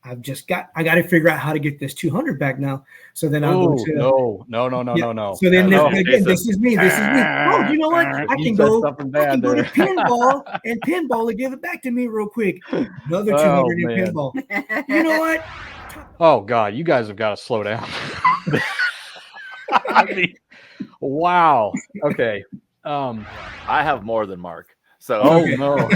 I got to figure out how to get this 200 back now. So then I'll go to no. So then again, this is me. Oh, you know what? I can go to pinball and give it back to me real quick. Another 200 in pinball. You know what? Oh God, you guys have got to slow down. I mean, wow. Okay. I have more than Mark. So no.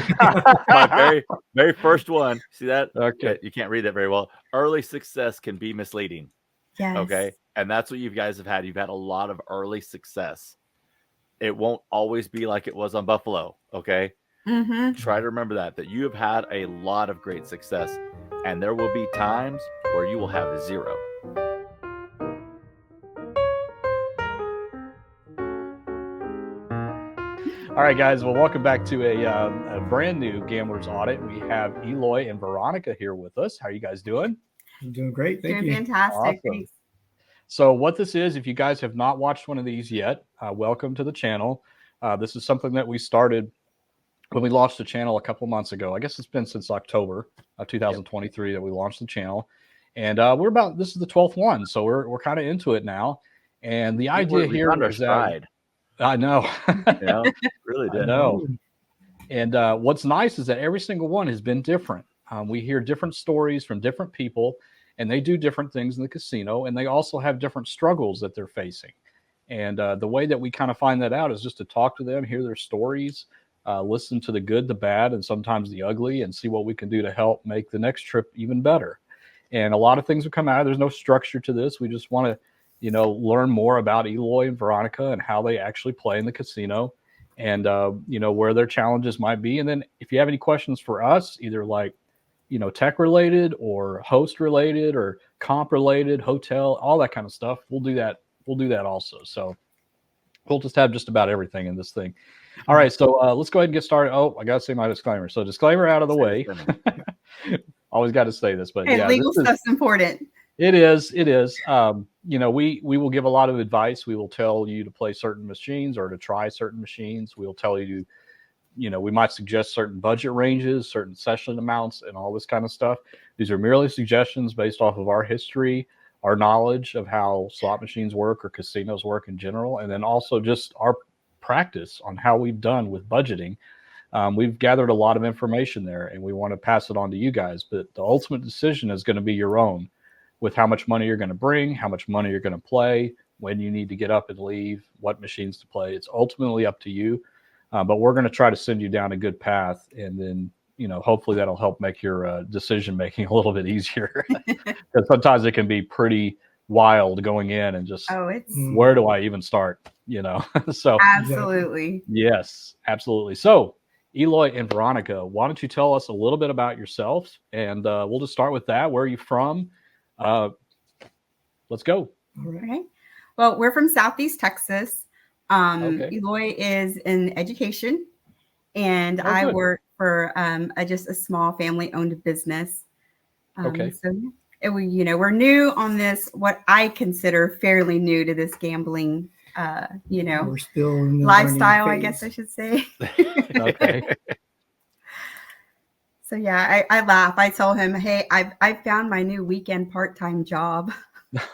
My very first one. See that? Okay. You can't read that very well. Early success can be misleading. Yes. Okay. And that's what you guys have had. You've had a lot of early success. It won't always be like it was on Buffalo. Okay. Mm-hmm. Try to remember that you have had a lot of great success, and there will be times where you will have zero. All right, guys. Well, welcome back to a brand new Gambler's Audit. We have Eloy and Veronica here with us. How are you guys doing? I'm doing great. Thank you. Fantastic. Awesome. So what this is, if you guys have not watched one of these yet, welcome to the channel. This is something that we started when we launched the channel a couple months ago. I guess it's been since October of 2023 that we launched the channel. And this is the 12th one. So we're kind of into it now. And the idea here is that I know. Really did. I know. And what's nice is that every single one has been different. We hear different stories from different people, and they do different things in the casino, and they also have different struggles that they're facing. And the way that we kind of find that out is just to talk to them, hear their stories, listen to the good, the bad, and sometimes the ugly, and see what we can do to help make the next trip even better. And a lot of things will come out. There's no structure to this. We just want to learn more about Eloy and Veronica and how they actually play in the casino and, where their challenges might be. And then if you have any questions for us, either like, tech related or host related or comp related, hotel, all that kind of stuff, we'll do that. We'll do that also. So we'll just have just about everything in this thing. All right. So let's go ahead and get started. Oh, I got to say my disclaimer. So disclaimer out of the way. Always got to say this, but legal stuff's important. It is. We will give a lot of advice. We will tell you to play certain machines or to try certain machines. We'll tell you to, we might suggest certain budget ranges, certain session amounts, and all this kind of stuff. These are merely suggestions based off of our history, our knowledge of how slot machines work or casinos work in general, and then also just our practice on how we've done with budgeting. We've gathered a lot of information there, and we want to pass it on to you guys. But the ultimate decision is going to be your own, with how much money you're going to bring, how much money you're going to play, when you need to get up and leave, what machines to play. It's ultimately up to you. But we're going to try to send you down a good path. And then, hopefully that'll help make your decision making a little bit easier. Because sometimes it can be pretty wild going in and just, where do I even start? So absolutely. Yes, absolutely. So Eloy and Veronica, why don't you tell us a little bit about yourselves? And we'll just start with that. Where are you from? Let's go. All right. Well, we're from Southeast Texas. Eloy is in education, and I work for just a small family-owned business. So we're new on this, what I consider fairly new to this gambling, we're still in the lifestyle, I guess I should say. Okay. So yeah, I laugh. I tell him, hey, I found my new weekend part-time job.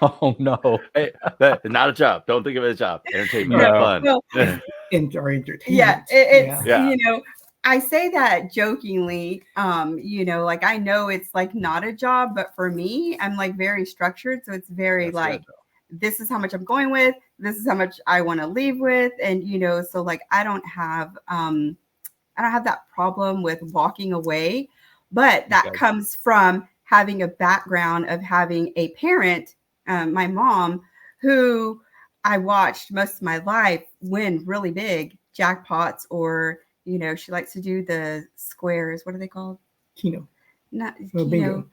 Oh no! Hey, that's not a job. Don't think of it as a job. Entertainment, fun. Well, entertainment. Yeah, it's I say that jokingly. Like I know it's like not a job, but for me, I'm like very structured, so it's very this is how much I'm going with. This is how much I want to leave with, and so like I don't have that problem with walking away, but that comes from having a background of having a parent, my mom, who I watched most of my life win really big jackpots, or, she likes to do the squares. What are they called? Keno. Not Keno.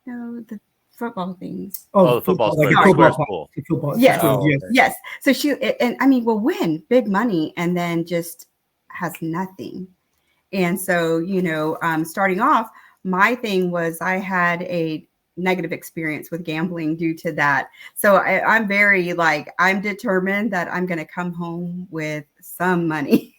No, the football things. The football. Like football. Yes. Yes. So will win big money and then just has nothing. And so, starting off, my thing was I had a negative experience with gambling due to that. So I'm very I'm determined that I'm going to come home with some money.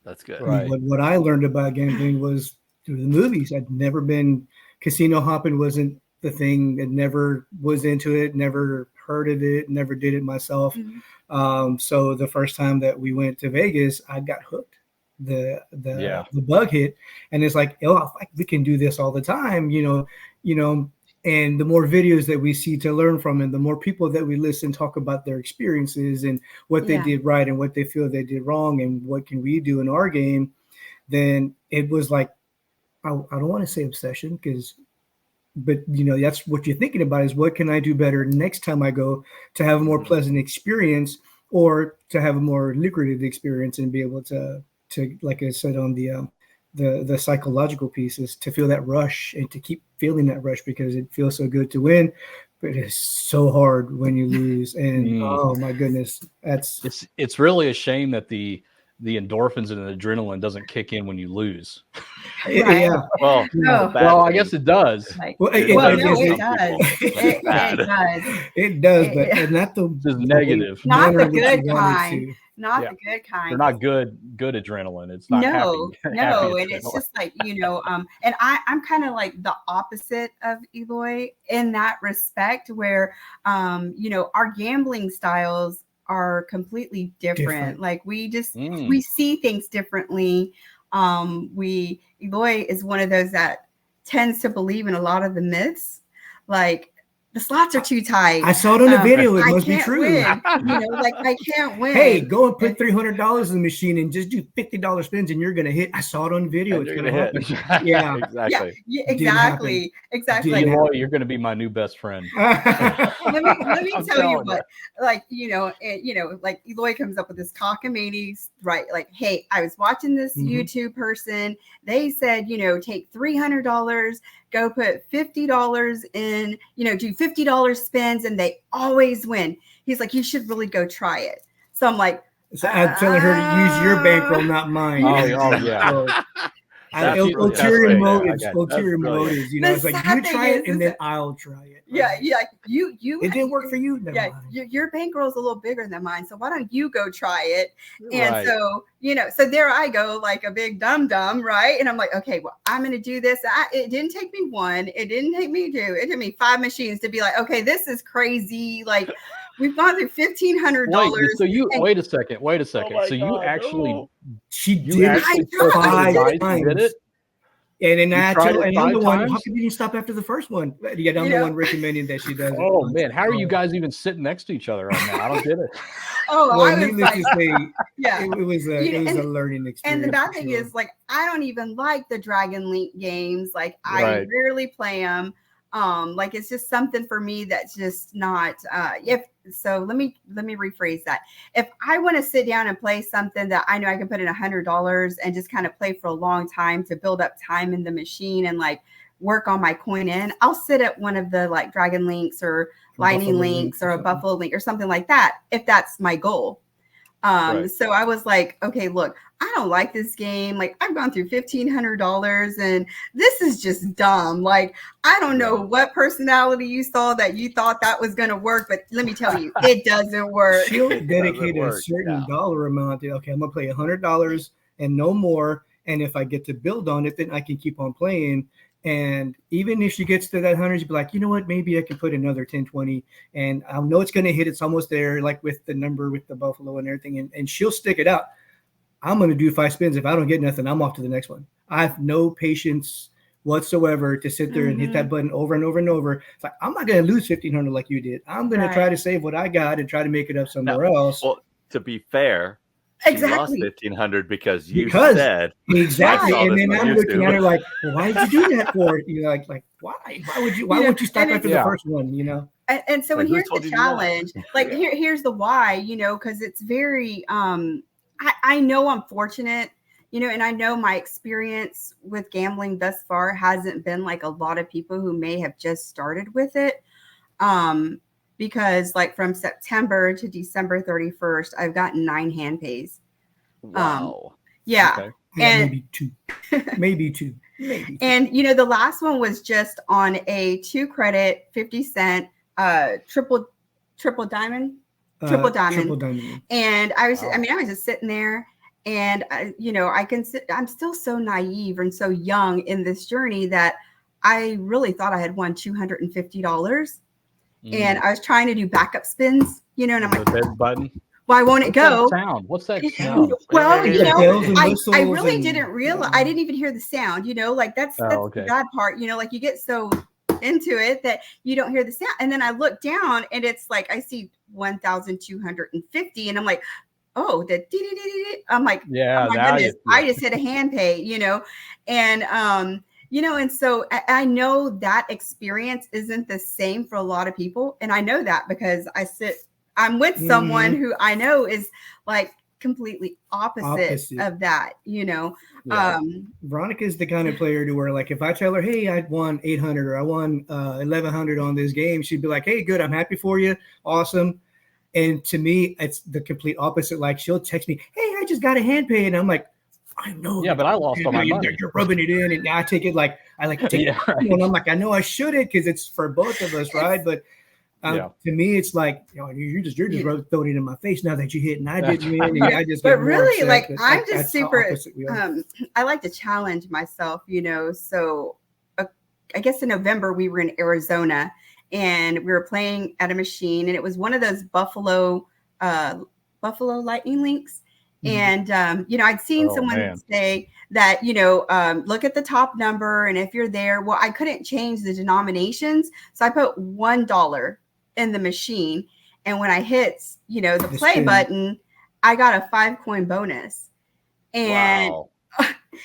That's good. Right. What I learned about gambling was through the movies. I'd never been casino hopping. Wasn't the thing. It never was into it, never heard of it, never did it myself. So the first time that we went to Vegas, I got hooked. The bug hit, and it's like, oh, we can do this all the time, and the more videos that we see to learn from, and the more people that we listen talk about their experiences and what they did right and what they feel they did wrong and what can we do in our game, then it was like, I don't want to say obsession, but that's what you're thinking about, is what can I do better next time I go to have a more pleasant experience, or to have a more lucrative experience, and be able to like I said on the psychological pieces, to feel that rush and to keep feeling that rush, because it feels so good to win, but it's so hard when you lose. And oh my goodness, it's really a shame that the endorphins and the adrenaline doesn't kick in when you lose. Yeah. Well, I guess it does. It does, but not the negative. Not the good kind. Not the good kind. They're not good adrenaline. It's not happy and it's just like, and I'm kind of like the opposite of Eloy in that respect, where our gambling styles are completely different. Like we just we see things differently. Eloy is one of those that tends to believe in a lot of the myths, like the slots are too tight. I saw it on the video. It must be true. Win. I can't win. Hey, go and put $300 in the machine and just do $50 spins, and you're gonna hit. I saw it on the video. You're gonna hit. Yeah, exactly. Exactly. Eloy, you're gonna be my new best friend. let me tell you what. Like Eloy comes up with this cockamamie, right? Like, hey, I was watching this YouTube person. They said, take $300. Go put $50 in, do $50 spins, and they always win. He's like, you should really go try it. So I'm like, so I'm telling her to use your bankroll, not mine. Oh yeah. Ulterior motives. It's like, you try it and then I'll try it. Yeah, you. It didn't work for you. Your bankroll is a little bigger than mine, so why don't you go try it? And so so there I go, like a big dum, right? And I'm like, okay, well, I'm gonna do this. It didn't take me one. It didn't take me two. It took me 5 machines to be like, okay, this is crazy. Like, we've gone through $1,500. So you wait a second. So you actually she did it 5 times. And then I'm the one. How come you didn't stop after the first one? Yeah, I'm the one recommending that she does. Oh man, how are you guys even sitting next to each other right now? I don't get it. Needless to say, it was a learning experience. And the bad thing is, like, I don't even like the Dragon Link games. Like, I rarely play them. Like, it's just something for me that's just not. Let me rephrase that. If I want to sit down and play something that I know I can put in $100 and just kind of play for a long time to build up time in the machine and like work on my coin in, I'll sit at one of the like Dragon Links or Lightning Links or a Buffalo Link or something like that, if that's my goal. So I was like, okay, look, I don't like this game. Like, I've gone through $1,500 and this is just dumb. Like, I don't know what personality you saw that you thought that was going to work, but let me tell you, it doesn't work. She'll dedicate a certain dollar amount. Okay, I'm going to play $100 and no more. And if I get to build on it, then I can keep on playing. And even if she gets to that 100, she'll be like, you know what, maybe I can put another 10, 20, and I know it's going to hit. It's almost there, like with the number, with the Buffalo and everything. And she'll stick it out. I'm going to do 5 spins. If I don't get nothing, I'm off to the next one. I have no patience whatsoever to sit there and hit that button over and over and over. It's like, I'm not going to lose 1,500 like you did. I'm going to try to save what I got and try to make it up somewhere else. Well, to be fair, exactly. Lost 1,500 because said exactly. And then I'm looking at her like, well, why did you do that for? Like why? Why would you stop after the first one? And so, and here's the challenge. Like, here's the why. Because it's very. I know I'm fortunate. And I know my experience with gambling thus far hasn't been like a lot of people who may have just started with it. Because like from September to December 31st, I've gotten 9 hand pays. Wow. Yeah, and maybe two. And the last one was just on a 2 credit, 50 cent, triple diamond. Triple diamond. And I was, I was just sitting there, and I'm still so naive and so young in this journey that I really thought I had won $250, and I was trying to do backup spins, you know, and I'm like, button. Why won't it go? What's that sound? Well, you know, I really and, didn't realize. I didn't even hear the sound. You know, like that's the bad part. You know, like you get so into it that you don't hear the sound, and then I look down and it's like I see 1,250, and I'm like, oh, the I'm like, yeah, oh my goodness, I just hit a hand pay, you know, and you know, and so I know that experience isn't the same for a lot of people, and I know that because I'm with someone who I know is like completely opposite of that, you know. Yeah. Veronica is the kind of player to where, like, if I tell her, hey, I won 800 or I won 1,100 on this game, she'd be like, hey, good, I'm happy for you, awesome. And to me, it's the complete opposite. Like, she'll text me, hey, I just got a hand pay, and I'm like, I know. Yeah, but I lost all my money. You're rubbing it in, and I take it like I like to take it. Right. And I'm like, I know I shouldn't because it's for both of us, right? But to me, it's like, you know, you're just throwing it in my face now that you hit, and I didn't win, and I just. But really, like, I'm just super. I like to challenge myself, you know. So, I guess in November we were in Arizona, and we were playing at a machine, and it was one of those Buffalo Lightning links. And you know, I'd seen someone say that, you know, look at the top number, and if you're there, well, I couldn't change the denominations, so I put $1 in the machine, and when I hit, you know, the play button, I got a 5-coin bonus. And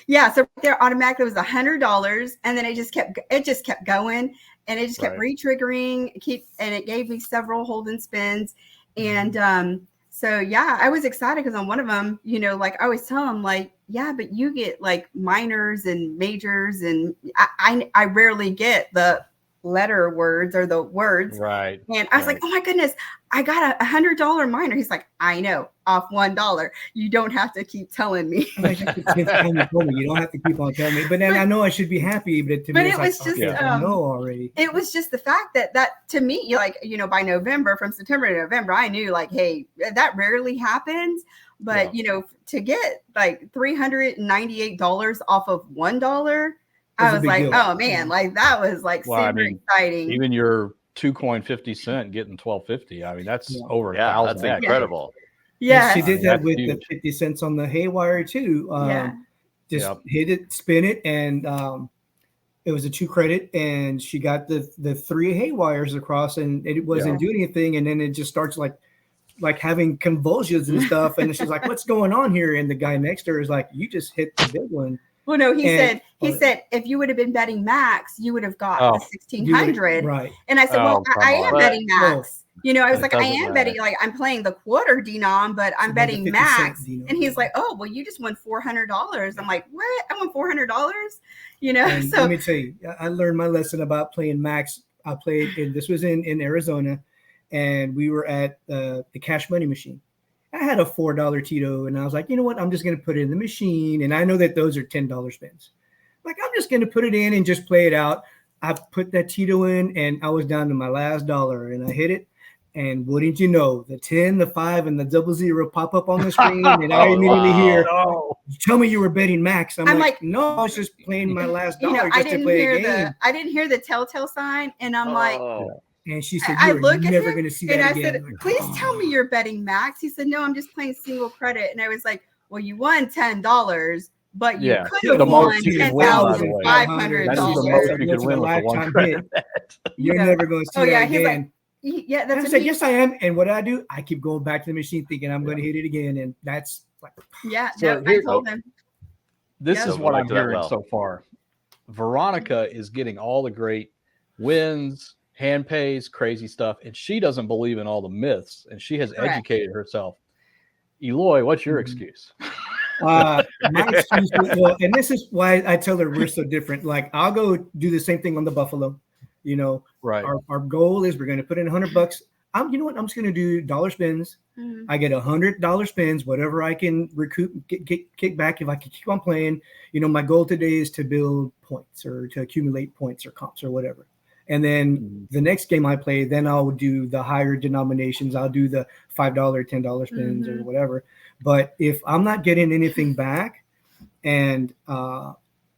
yeah, so there automatically was $100, and then it just kept going, and it just kept re-triggering, and it gave me several hold and spins, and so yeah, I was excited because on one of them, you know, like I always tell them, like, yeah, but you get like minors and majors, and I rarely get the letter words or the words. Right. And I was like, oh my goodness, I got a $100 minor. He's like, I know, off $1. You don't have to keep telling me. You don't have to keep on telling me. But then I know I should be happy. But to me, it was just I know already. It was just the fact that to me, like, you know, by November, from September to November, I knew like, hey, that rarely happens. But you know, to get like $398 off of $1. I was like, oh man, like that was like super exciting. Even your 2-coin 50 cent getting 12.50. I mean, that's over 1,000. That's incredible. Yeah, she did that with the 50 cents on the haywire too. Just hit it, spin it, and it was a 2 credit, and she got the 3 haywires across, and it wasn't doing anything, and then it just starts like having convulsions and stuff, and she's like, what's going on here? And the guy next to her is like, you just hit the big one. Well, no, he said if you would have been betting max, you would have got the 1,600. Right. And I said, well, I am betting max. You know, I was like, I am betting, like I'm playing the quarter denom, but I'm betting max. And he's like, oh, well, you just won $400. I'm like, what? I won $400? You know, and so let me tell you, I learned my lesson about playing max. I played, and this was in Arizona, and we were at the cash money machine. I had a $4 Tito, and I was like, you know what? I'm just going to put it in the machine. And I know that those are $10 spins. Like, I'm just going to put it in and just play it out. I put that Tito in, and I was down to my last dollar, and I hit it. And wouldn't you know, the 10, the 5, and the 00 pop up on the screen, and I immediately hear, tell me you were betting max. I'm like, no, I was just playing my last dollar just to play a game. I didn't hear the telltale sign, and I'm like, and she said, you're never going to see that again. And I said, please tell me you're betting max. He said, no, I'm just playing single credit. And I was like, well, you won $10, but you could have won $10,500. That's the most you could win with a 1 credit bet. You're never going to see that again. Yeah, that's I said, yes, I am. And what I do, I keep going back to the machine thinking I'm going to hit it again. And that's like, I told him. This is what I'm hearing so far. Veronica is getting all the great wins, hand pays, crazy stuff, and she doesn't believe in all the myths, and she has educated herself. Eloy, what's your excuse? My excuse is, and this is why I tell her we're so different. Like, I'll go do the same thing on the Buffalo. You know, our goal is we're going to put in $100. You know what? I'm just going to do dollar spins. I get $100 spins, whatever I can recoup, kick back if I can keep on playing. You know, my goal today is to build points or to accumulate points or comps or whatever. And then the next game I play, then I'll do the higher denominations. I'll do the $5, $10 spins or whatever. But if I'm not getting anything back, and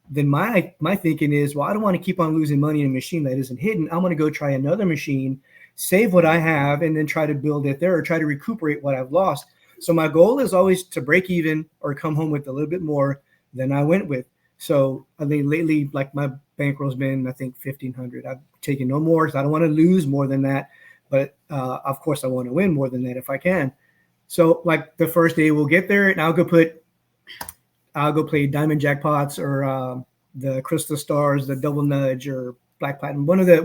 then my thinking is, well, I don't want to keep on losing money in a machine that isn't hidden. I'm going to go try another machine, save what I have, and then try to build it there or try to recuperate what I've lost. So my goal is always to break even or come home with a little bit more than I went with. So I mean, lately, like my bankroll's been, I think, 1,500. I've taken no more, so I don't want to lose more than that. But of course, I want to win more than that if I can. So like the first day we'll get there, and I'll go play Diamond Jackpots or the Crystal Stars, the Double Nudge, or Black Platinum. One of the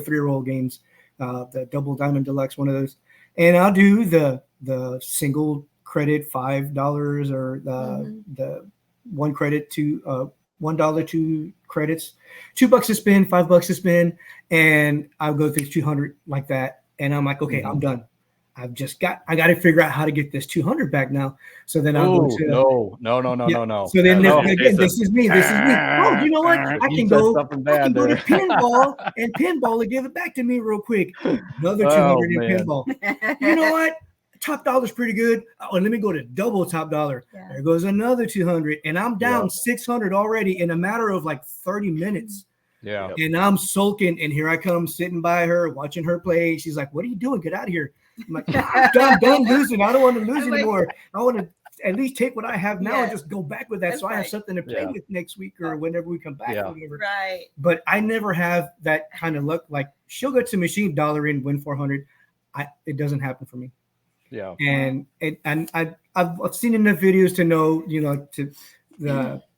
3-roll games, the Double Diamond Deluxe, one of those. And I'll do the single credit $5 or the one credit to $1 2 credits, $2 to spin, $5 to spin, and I'll go through 200 like that. And I'm like, okay, I'm done. I got to figure out how to get this 200 back now. So then I'll go to no. So then again, this is me. Oh, you know what? I can go to pinball and give it back to me real quick. Another 200 in pinball. You know what? Top dollar's pretty good. Oh, let me go to double top dollar. Yeah. There goes another 200, and I'm down 600 already in a matter of like 30 minutes. Yeah. And I'm sulking, and here I come sitting by her, watching her play. She's like, "What are you doing? Get out of here!" I'm like, I'm done losing. I don't want to lose anymore. I want to at least take what I have now and just go back with that. That's so I have something to play with next week or whenever we come back. Or whatever. Right. But I never have that kind of luck. Like she'll go to machine, dollar in, win 400. It doesn't happen for me. Yeah. And I've seen enough videos to know,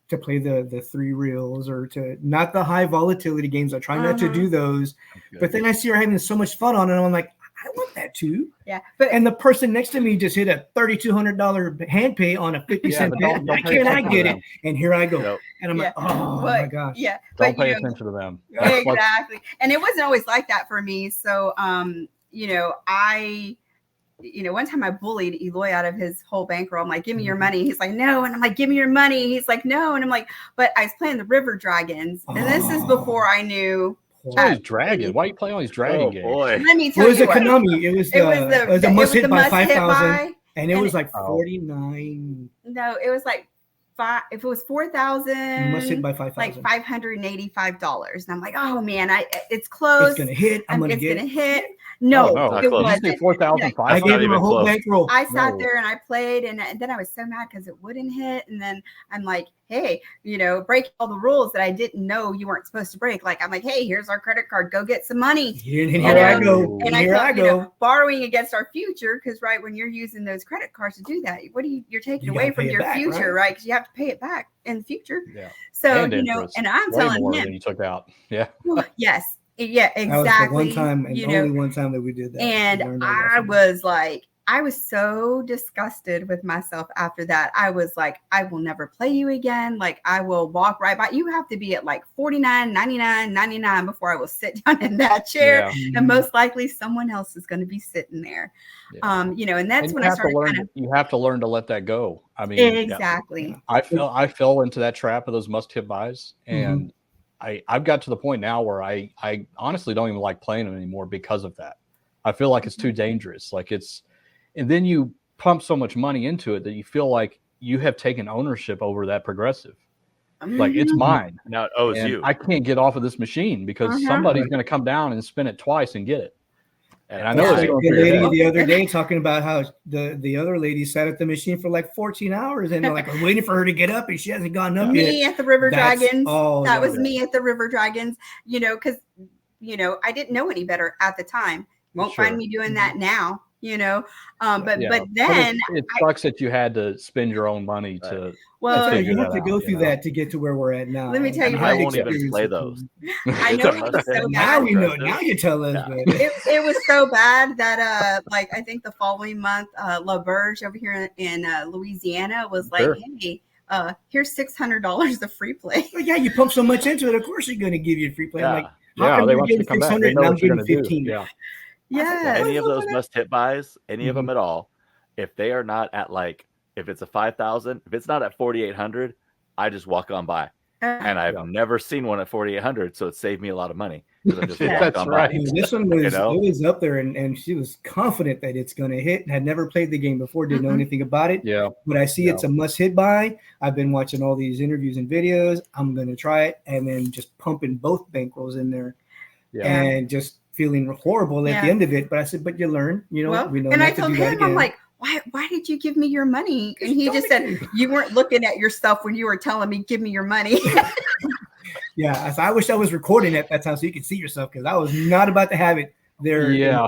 to play the 3 reels or to not the high volatility games. I try not to do those. But then I see her having so much fun on it. And I'm like, I want that too. Yeah. And the person next to me just hit a $3,200 hand pay on a 50-cent bet. Why can't I get it? And here I go. And I'm like, oh my gosh. Yeah. Don't pay attention to them. Exactly. And it wasn't always like that for me. So, one time I bullied Eloy out of his whole bankroll. I'm like, give me your money. He's like, no. And I'm like, give me your money. He's like, no. And I'm like, but I was playing the River Dragons. And this is before I knew. Dragon. Why are you playing all these dragon games? Boy. Let me tell you. It was a Konami. It was the must hit by 5,000. And it was like 49. No, it was like if it was 4,000, must hit by 5,000. Like $585. And I'm like, oh man, it's close. It's gonna hit. It's gonna hit. No, it wasn't. 4,500. I gave him a whole bankroll. I sat there and I played, and then I was so mad because it wouldn't hit. And then I'm like, hey, break all the rules that I didn't know you weren't supposed to break. Like, I'm like, hey, here's our credit card. Go get some money. Here I go. And I go. Borrowing against our future, because when you're using those credit cards to do that, you're taking away from your future, right? Because you have to pay it back in the future. Yeah. So, and I'm telling him. Than you took out. Yeah. Yes. Yeah, exactly. That was the one time, and only one time that we did that. And I was like, I was so disgusted with myself after that. I was like, I will never play you again. Like, I will walk right by. You have to be at like 49, 99, 99 before I will sit down in that chair. Yeah. And most likely someone else is going to be sitting there. Yeah. And that's when I started you have to learn to let that go. I mean, exactly. Yeah. I fell into that trap of those must hit buys, and I've got to the point now where I honestly don't even like playing them anymore because of that. I feel like it's too dangerous. And then you pump so much money into it that you feel like you have taken ownership over that progressive. Like, it's mine. Now it owes you. I can't get off of this machine because somebody's going to come down and spin it twice and get it. And I know the lady the other day talking about how the other lady sat at the machine for like 14 hours and they're like, I'm waiting for her to get up and she hasn't gotten up yet. Me at the River Dragons. That was me at the River Dragons, because, I didn't know any better at the time. Won't find me doing that now, but then it sucks that you had to spend your own money to. Well, you have to go through that to get to where we're at now. Let me tell you, I won't even play those. I know it was so bad. Now we know. Now you tell us. It was so bad that I think the following month, La Berge over here in Louisiana was like, hey, here's $600 of free play. Well, yeah, you pump so much into it, of course you're going to give you free play. Yeah. Like, how come they you're want you getting to come 600 back. and I'm getting 15? Yeah. Yeah. Any of those must hit buys, any of them at all, if they are not at if it's a 5,000, if it's not at 4,800, I just walk on by. and I've never seen one at 4,800, so it saved me a lot of money. That's right. This one was it was up there, and she was confident that it's going to hit. Had never played the game before, didn't know anything about it. Yeah, but I see it's a must hit buy. I've been watching all these interviews and videos. I'm going to try it, and then just pumping both bankrolls in there, and just feeling horrible at the end of it. But I said, but you learn, we know. And I told him, I'm like, why did you give me your money? And he just said, you weren't looking at your stuff when you were telling me, give me your money. Yeah, I wish I was recording at that time so you could see yourself, because I was not about to have it there. Yeah.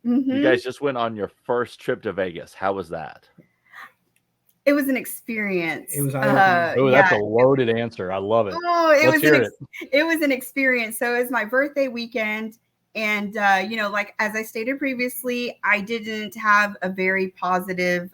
You guys just went on your first trip to Vegas. How was that? It was an experience. It was. That's a loaded answer. I love it. Oh, it was an experience. So it was my birthday weekend. And, like, as I stated previously, I didn't have a very positive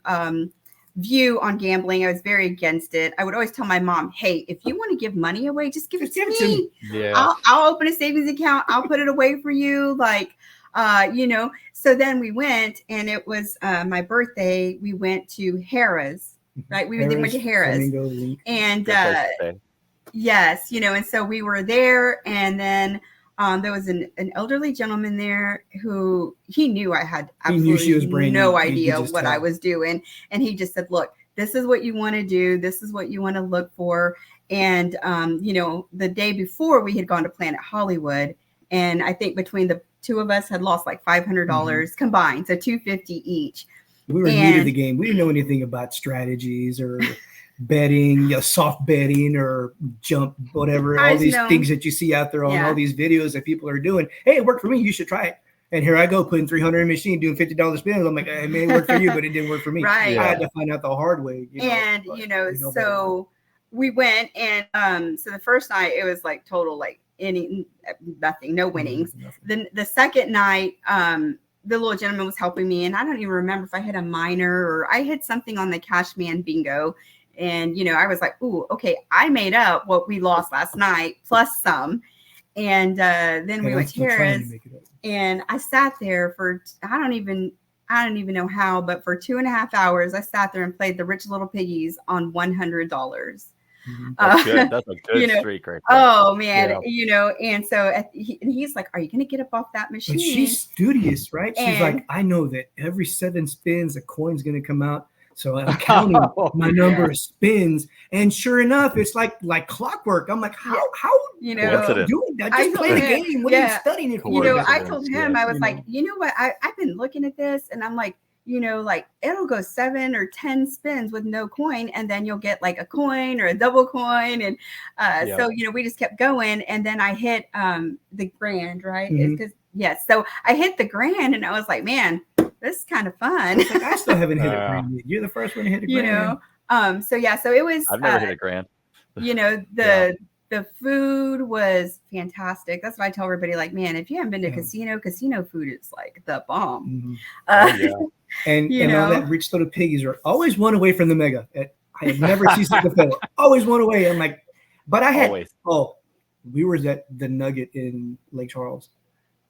view on gambling. I was very against it. I would always tell my mom, hey, if you want to give money away, just give it to me. Yeah. I'll open a savings account. I'll put it away for you. Like, so then we went, and it was my birthday. We went to Harrah's, right? We went to Harrah's. And yes, and so we were there, and then there was an elderly gentleman there who he knew I had absolutely no idea what I was doing. And he just said, look, this is what you want to do. This is what you want to look for. And, the day before we had gone to Planet Hollywood, and I think between the two of us had lost like $500 combined. So $250 each. We were new to the game. We didn't know anything about strategies or betting, soft betting or jump, whatever, all these things that you see out there on all these videos that people are doing. Hey, it worked for me. You should try it. And here I go putting 300 in a machine, doing $50 spins. I'm like, it may work for you, but it didn't work for me. Right. I had to find out the hard way. So we went, and so the first night it was like total, like nothing, no winnings. Then the second night, the little gentleman was helping me, and I don't even remember if I hit a minor or I hit something on the Cashman bingo. And, I was like, ooh, okay, I made up what we lost last night plus some. And then we went to Harrah's, and I sat there for, I don't even know how, but for 2.5 hours, I sat there and played the Rich Little Piggies on $100. That's good. That's a good streak right there. Oh man, and so he's like, are you going to get up off that machine? But she's studious, right? She's like, I know that every 7 spins, a coin's going to come out. So I'm counting my number of spins, and sure enough, it's like clockwork. I'm like, how doing that? Just play the game. What are you studying it for? I told him, I was like, you know what? I've been looking at this, and I'm like, like it'll go 7 or 10 spins with no coin, and then you'll get like a coin or a double coin, and so we just kept going, and then I hit the grand, right? So I hit the grand, and I was like, man, this is kind of fun. It's like, I still haven't hit a grand. You're the first one to hit a grand. So it was. I've never hit a grand. The food was fantastic. That's what I tell everybody. Like, man, if you haven't been to casino food is like the bomb. And all that Rich Little Piggies are always one away from the mega. I have never ceased to fail. Always one away. I'm like, but I had. We were at the Nugget in Lake Charles.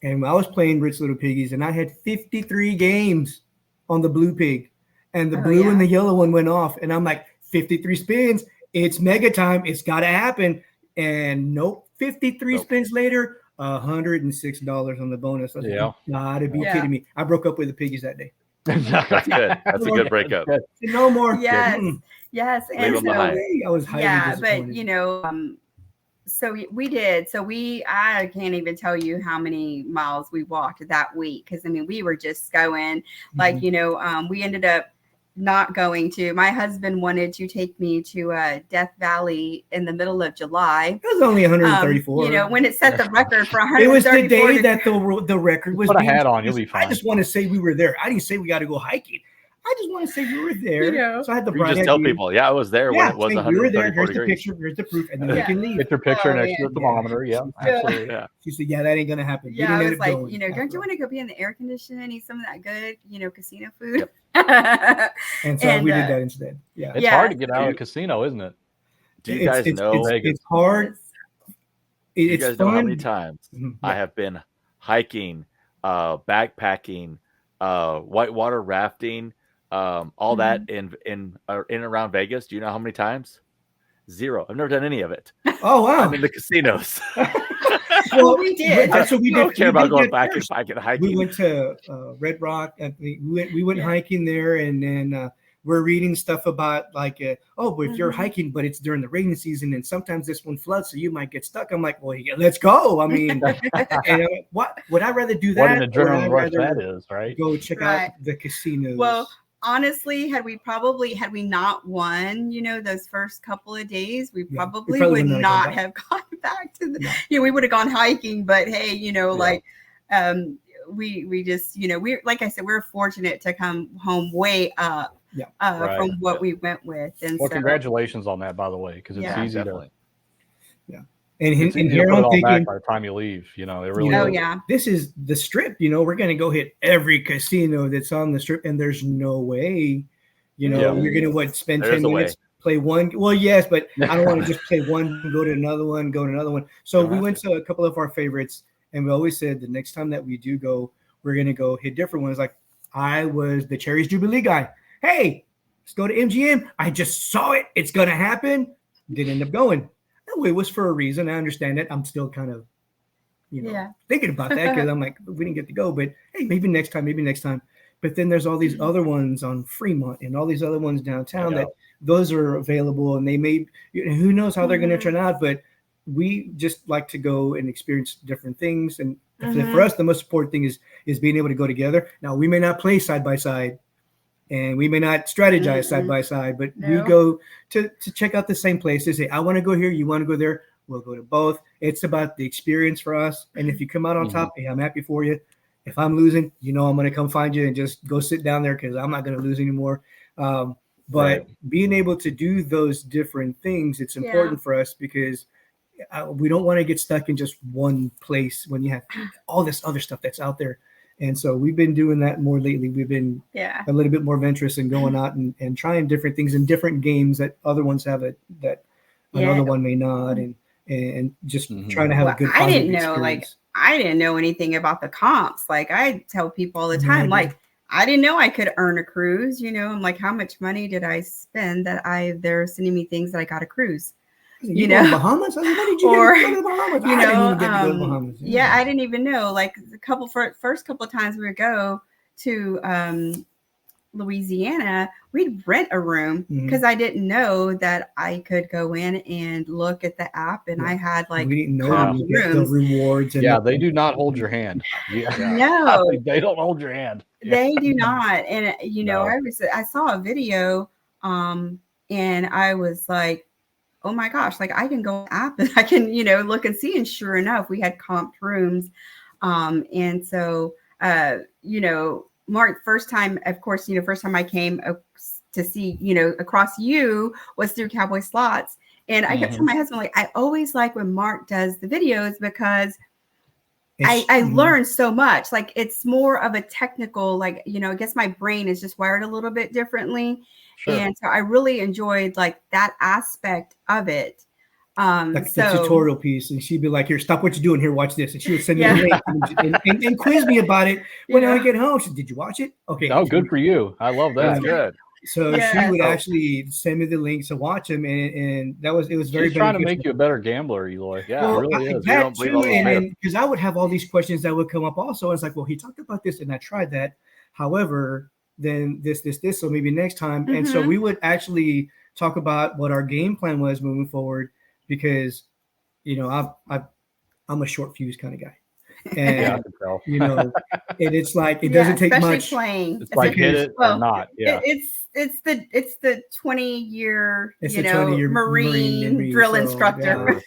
And I was playing Rich Little Piggies, and I had 53 games on the blue pig, and the blue and the yellow one went off. And I'm like, 53 spins. It's mega time. It's got to happen. And nope, 53 spins later, $106 on the bonus. I was like, you gotta be kidding me. I broke up with the piggies that day. That's good. That's a good breakup. No more. Yes. Leave them behind. I was highly disappointed. But so we did. So I can't even tell you how many miles we walked that week. Cause we were just going like, we ended up not going to. My husband wanted to take me to Death Valley in the middle of July. It was only 134. When it set the record for 134. It was the day that the record was. Put a hat on, you'll be fine. I just want to say we were there. I didn't say we got to go hiking. I just want to say we were there. So I had the just tell people, I was there when it was 134 we were there. Here's degrees. The picture. Here's the proof, and then you can leave. Get your picture next to the thermometer. Yeah, absolutely. Yeah. She said, "Yeah, that ain't gonna happen." Yeah, I was like, don't you want to go be in the air conditioning and eat some of that good, casino food? Yep. And so we did that instead. Yeah, it's hard to get out of a casino, isn't it? Do you guys know? It's hard. You guys know how many times I have been hiking, backpacking, whitewater rafting. All that in around Vegas. Do you know how many times? Zero. I've never done any of it. Oh wow! I'm in the casinos. Well, we did. That's what we did. I don't care about going back and hiking. We went to Red Rock. We went hiking there, and then we're reading stuff about like, but if you're hiking, but it's during the rainy season, and sometimes this one floods, so you might get stuck. I'm like, well, yeah, let's go. I mean, and what would I rather do that? What an adrenaline rush that is, right? Go check out the casinos. Well, honestly, had we not won, those first couple of days, we probably would not have gone back to the. We would have gone hiking, but hey, we just, we like I said, we're fortunate to come home way up from what we went with. And well, congratulations on that, by the way, because it's easy to. Yeah. And here I'm thinking by the time you leave, it really is. This is the Strip, we're going to go hit every casino that's on the Strip, and there's no way, you're going to spend 10 minutes, play one. Well, yes, but I don't want to just play one, go to another one. So we went to a couple of our favorites, and we always said the next time that we do go, we're going to go hit different ones. Like I was the Cherries Jubilee guy. Hey, let's go to MGM. I just saw it. It's going to happen. Didn't end up going. No, it was for a reason. I understand it. I'm still kind of, thinking about that because I'm like, we didn't get to go, but hey, maybe next time. But then there's all these other ones on Fremont and all these other ones downtown that those are available, and they may, who knows how they're going to turn out, but we just like to go and experience different things. And for us, the most important thing is being able to go together. Now, we may not play side by side, and we may not strategize side by side, but we go to check out the same places. Say, I want to go here. You want to go there? We'll go to both. It's about the experience for us. And if you come out on top, hey, I'm happy for you. If I'm losing, I'm going to come find you and just go sit down there because I'm not going to lose anymore. But being able to do those different things, it's important for us because we don't want to get stuck in just one place when you have all this other stuff that's out there. And so we've been doing that more lately. We've been a little bit more adventurous and going out and trying different things in different games that other ones have that another one may not. And just trying to have a good I didn't know, experience. I didn't know anything about the comps. Like I tell people all the time, like I didn't know I could earn a cruise. I'm like, how much money did I spend that they're sending me things that I got a cruise? You know, Bahamas? What did you go to the Bahamas? I didn't even get to go to the Bahamas. Yeah, I didn't even know. Like first couple of times we would go to Louisiana, we'd rent a room because I didn't know that I could go in and look at the app, and I had like we didn't know the rewards. And they do not hold your hand. No, they don't hold your hand. They do not. And I saw a video, and I was like, oh my gosh, like I can go on the app and I can, look and see. And sure enough, we had comped rooms. And so, Mark, first time I came to see, across you was through Cowboy Slots. And I kept telling my husband, like, I always like when Mark does the videos because I learned so much. Like it's more of a technical, like, I guess my brain is just wired a little bit differently. Sure. And so I really enjoyed like that aspect of it. Like the tutorial piece, and she'd be like, "Here, stop what you're doing. Here, watch this." And she would send me a link and quiz me about it when I get home. She said, "Did you watch it?" Okay. Oh, good for you. I love that. That's good. So she would actually send me the links to watch them, and it was very. She's trying to make you a better gambler, Eloy. Yeah, it really is. That too, and because I would have all these questions that would come up also. It's like, well, he talked about this, and I tried that. However, then this, so maybe next time. And so we would actually talk about what our game plan was moving forward, because, I'm a short fuse kind of guy. And, and it's like, it doesn't take much. Playing. It's like hit it or not. Yeah. It's the 20-year, Marine drill instructor. Yeah.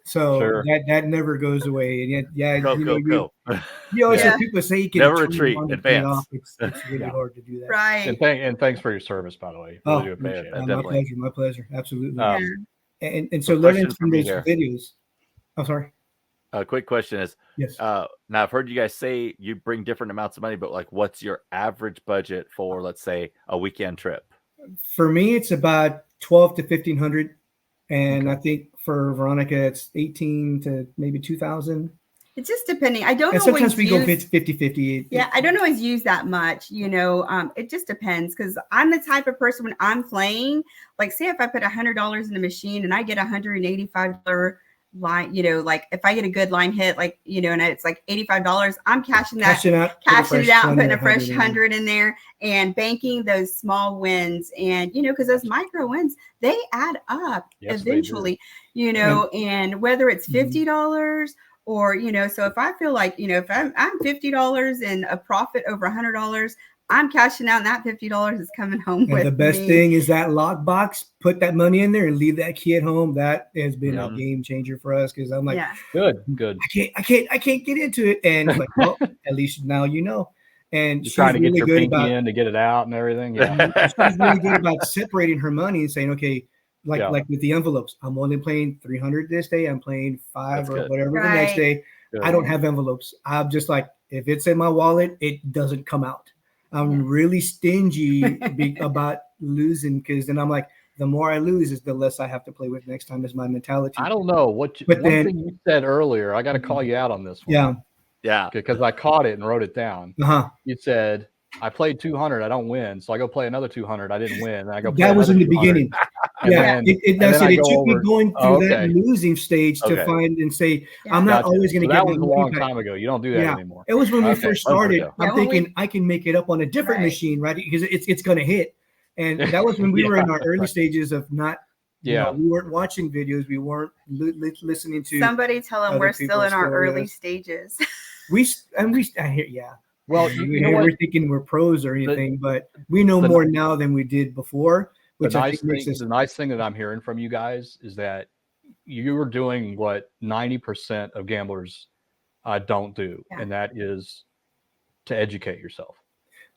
So that never goes away. And yet, go. So people say you can never retreat, advance. It's really hard to do that. Right. And thanks for your service, by the way. Really do appreciate it. My pleasure. Absolutely. And so learning from those videos. I'm sorry. A quick question is, yes. Now I've heard you guys say you bring different amounts of money, but like, what's your average budget for, let's say, a weekend trip? For me, it's about $1,200 to $1,500, and I think for Veronica, it's 18 to maybe 2,000. It's just depending. I don't and always sometimes we go use 50-50. Yeah, I don't always use that much, you know. It just depends because I'm the type of person when I'm playing, like say if I put $100 in the machine and I get $185 line, you know, like if I get a good line hit, like, you know, and it's like $85, I'm cashing it out, and putting a fresh 100 in there and banking those small wins. And, you know, because those micro wins, they add up eventually, you know, and whether it's $50 or, you know, so if I feel like, you know, if I'm $50 and a profit over $100, I'm cashing out and that $50 is coming home with me. The best thing is that lockbox, put that money in there and leave that key at home. That has been a game changer for us. Cause I'm like, good. I can't get into it. And it's like, well, at least now, you know, and she's trying to get your pinky in to get it out and everything. Yeah. She's really good about separating her money and saying, okay, like with the envelopes, I'm only playing 300 this day. I'm playing 5 or whatever the next day. I don't have envelopes. I'm just like, if it's in my wallet, it doesn't come out. I'm really stingy about losing because then I'm like, the more I lose is the less I have to play with next time is my mentality. I don't know one thing you said earlier. I got to call you out on this one. Yeah. Because I caught it and wrote it down. You said, I played 200. I don't win. So I go play another 200. I didn't win. And I go play that was in the beginning. It took me going through that losing stage to find and say, I'm not always going to get that was a long time ago. You don't do that anymore. It was when we first started. I'm thinking I can make it up on a different machine, right? Because it's going to hit. And that was when we were in our early stages of not, you know, we weren't watching videos. We weren't listening to. Somebody tell them we're still in our early stages. I hear, Well, you know we're thinking we're pros or anything, but we know more now than we did before. Which the nice thing that I'm hearing from you guys is that you are doing what 90% of gamblers don't do, and that is to educate yourself,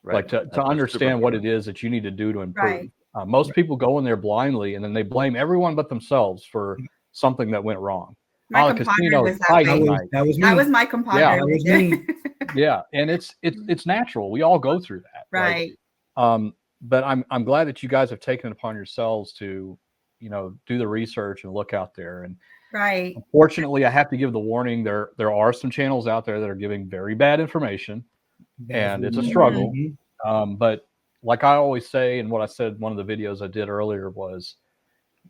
like to understand what it is that you need to do to improve. Most people go in there blindly, and then they blame everyone but themselves for something that went wrong. My compadre was that was my compadre. Yeah, that was me. Yeah, and it's natural. We all go through that, right? But I'm glad that you guys have taken it upon yourselves to, you know, do the research and look out there. And unfortunately, I have to give the warning. There are some channels out there that are giving very bad information, and it's a struggle. But like I always say, and what I said in one of the videos I did earlier was,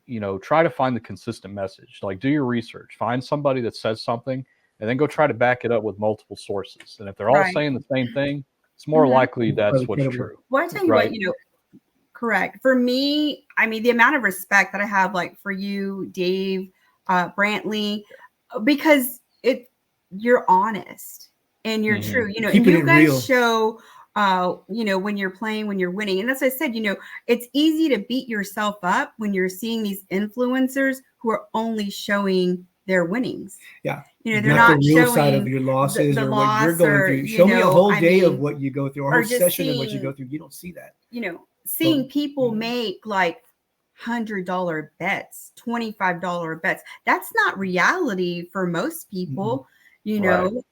you know, try to find the consistent message. Like, do your research, find somebody that says something, and then go try to back it up with multiple sources. And if they're all saying the same thing, it's more likely that's what's true. Well, I tell you what, you know, correct. For me, I mean, the amount of respect that I have, like for you, Dave, Brantley, because you're honest and you're true, you know, and you guys real. Show, you know, when you're playing, when you're winning. And as I said, you know, it's easy to beat yourself up when you're seeing these influencers who are only showing their winnings. Yeah. You know, they're not the real showing side of your losses or what you're going through. Show me a whole day of what you go through, or a whole session of what you go through. You don't see that. You know, seeing people make like $100 bets, $25 bets. That's not reality for most people. You know,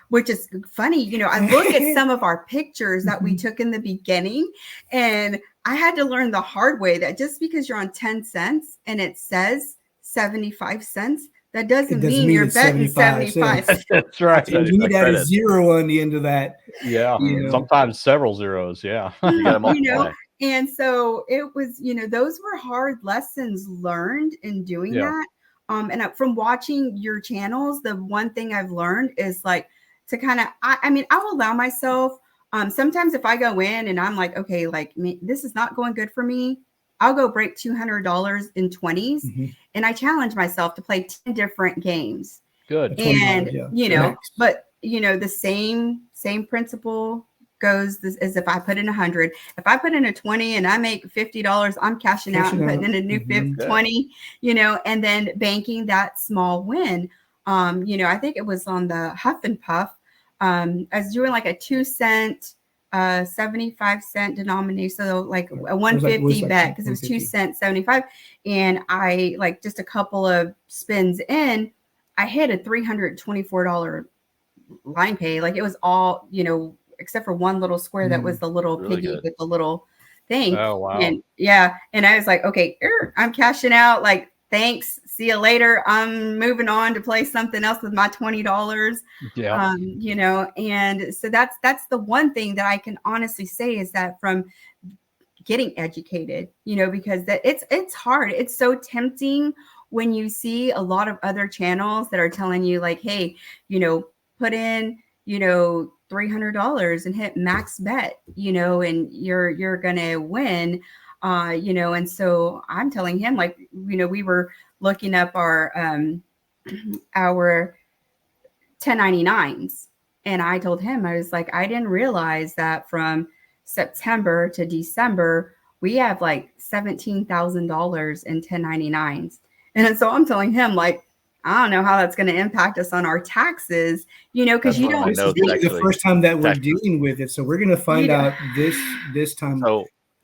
which is funny. You know, I look at some of our pictures that we took in the beginning, and I had to learn the hard way that just because you're on 10 cents and it says 75 cents, that doesn't mean you're betting 75 cents. That's right. So you need to add a zero on the end of that. Yeah. You know? Sometimes several zeros. Yeah. You know, and so it was, you know, those were hard lessons learned in doing that. And from watching your channels, the one thing I've learned is like to kind of, I mean, I'll allow myself. Sometimes if I go in and I'm like, okay, like this is not going good for me, I'll go break $200 in 20s, and I challenge myself to play 10 different games. Good. And you know, but you know, the same principle goes as if I put in 100. If I put in a 20 and I make $50, I'm cashing out and putting in a new 20, you know, and then banking that small win. You know, I think it was on the Huff and Puff. I was doing like a 2 cent, 75 cent denomination, so like a 150 bet because it was 2 cents 75, and I like just a couple of spins in, I hit a $324 line pay. Like it was all, you know, except for one little square that was the little piggy with the little thing. Oh wow! And and I was like, okay, I'm cashing out. Like thanks, see you later. I'm moving on to play something else with my $20. Yeah. You know, and so that's the one thing that I can honestly say is that from getting educated, you know, because that it's hard. It's so tempting when you see a lot of other channels that are telling you like, hey, you know, put in, you know, $300 and hit max bet, you know, and you're gonna win. You know, and so I'm telling him, like, you know, we were looking up our 1099s, and I told him, I was like, I didn't realize that from September to December, we have like $17,000 in 1099s. And so I'm telling him, like, I don't know how that's going to impact us on our taxes, you know, because you don't. This is the first time that we're dealing with it, so we're going to find out this time.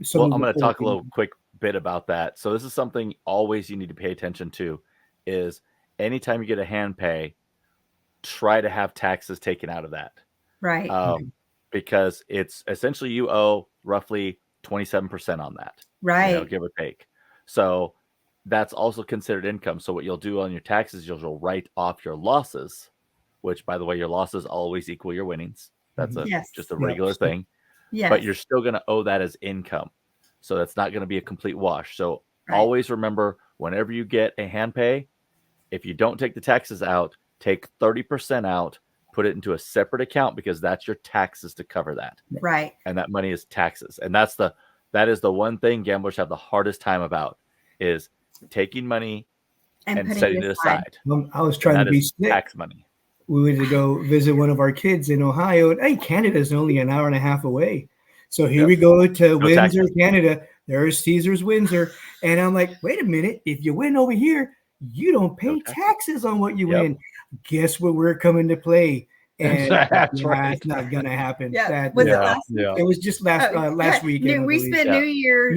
So well, I'm going to talk a little quick bit about that. So this is something always you need to pay attention to is anytime you get a hand pay, try to have taxes taken out of that. Right. Because it's essentially you owe roughly 27% on that. Right. You know, give or take. So that's also considered income. So what you'll do on your taxes, you'll write off your losses, which, by the way, your losses always equal your winnings. That's just a regular thing. Yes. But you're still going to owe that as income. So that's not going to be a complete wash. So always remember, whenever you get a hand pay, if you don't take the taxes out, take 30% out, put it into a separate account, because that's your taxes to cover that. Right. And that money is taxes. And that is the one thing gamblers have the hardest time about, is taking money and setting it aside. I was trying to be slick. Tax money. We went to go visit one of our kids in Ohio. And, hey, Canada's only an hour and a half away. So here we go to Windsor, Canada. There's Caesars Windsor. And I'm like, wait a minute. If you win over here, you don't pay taxes on what you win. Guess what we're coming to play? And that's right. It's not going to happen. Yeah. It was just last weekend. We spent New Year's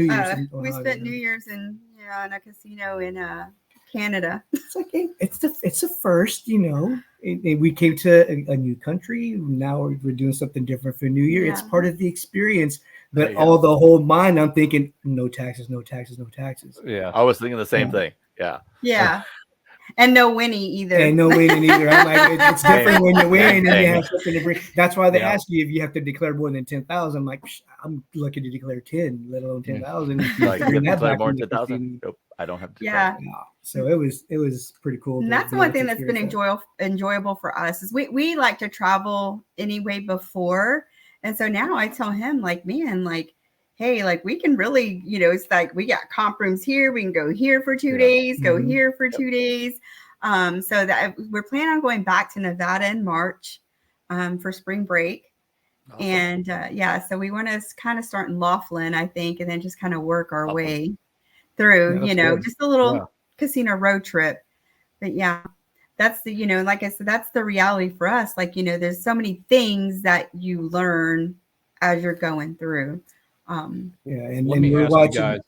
in a casino in Canada. It's like, hey, it's the first, you know. We came to a new country. Now we're doing something different for New Year. It's part of the experience. But the whole mind, I'm thinking, no taxes, no taxes, no taxes. Yeah, I was thinking the same thing. Yeah. Yeah. And no winning either. And no winning either. I'm like, it's different when you win and you have something to bring. That's why they ask you if you have to declare more than 10,000. I'm like, I'm lucky to declare 10, let alone 10,000. Like, you declare more than 10,000? Nope, I don't have to. Yeah. So it was pretty cool. And that's one thing that's been enjoyable for us is we like to travel anyway before. And so now I tell him, like, man, like, hey, like, we can really, you know, it's like we got comp rooms here. We can go here for 2 days, go here for 2 days. So that we're planning on going back to Nevada in March for spring break. Awesome. And so we want to kind of start in Laughlin, I think, and then just kind of work our way through, you know, just a little casino road trip. But that's the, you know, like I said, that's the reality for us. Like, you know, there's so many things that you learn as you're going through. And we're watching. Guys.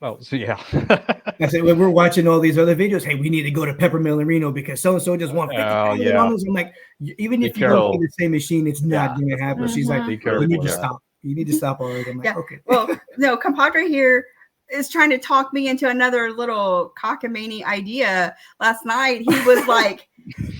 Oh, so I said, when we're watching all these other videos, hey, we need to go to Peppermill and Reno because so and so just won $50,000. I'm like, even if you go to the same machine, it's not going to happen. She's like, you need to stop. You need to stop already. I'm like, okay. Well, no, compadre here is trying to talk me into another little cockamamie idea. Last night, he was like,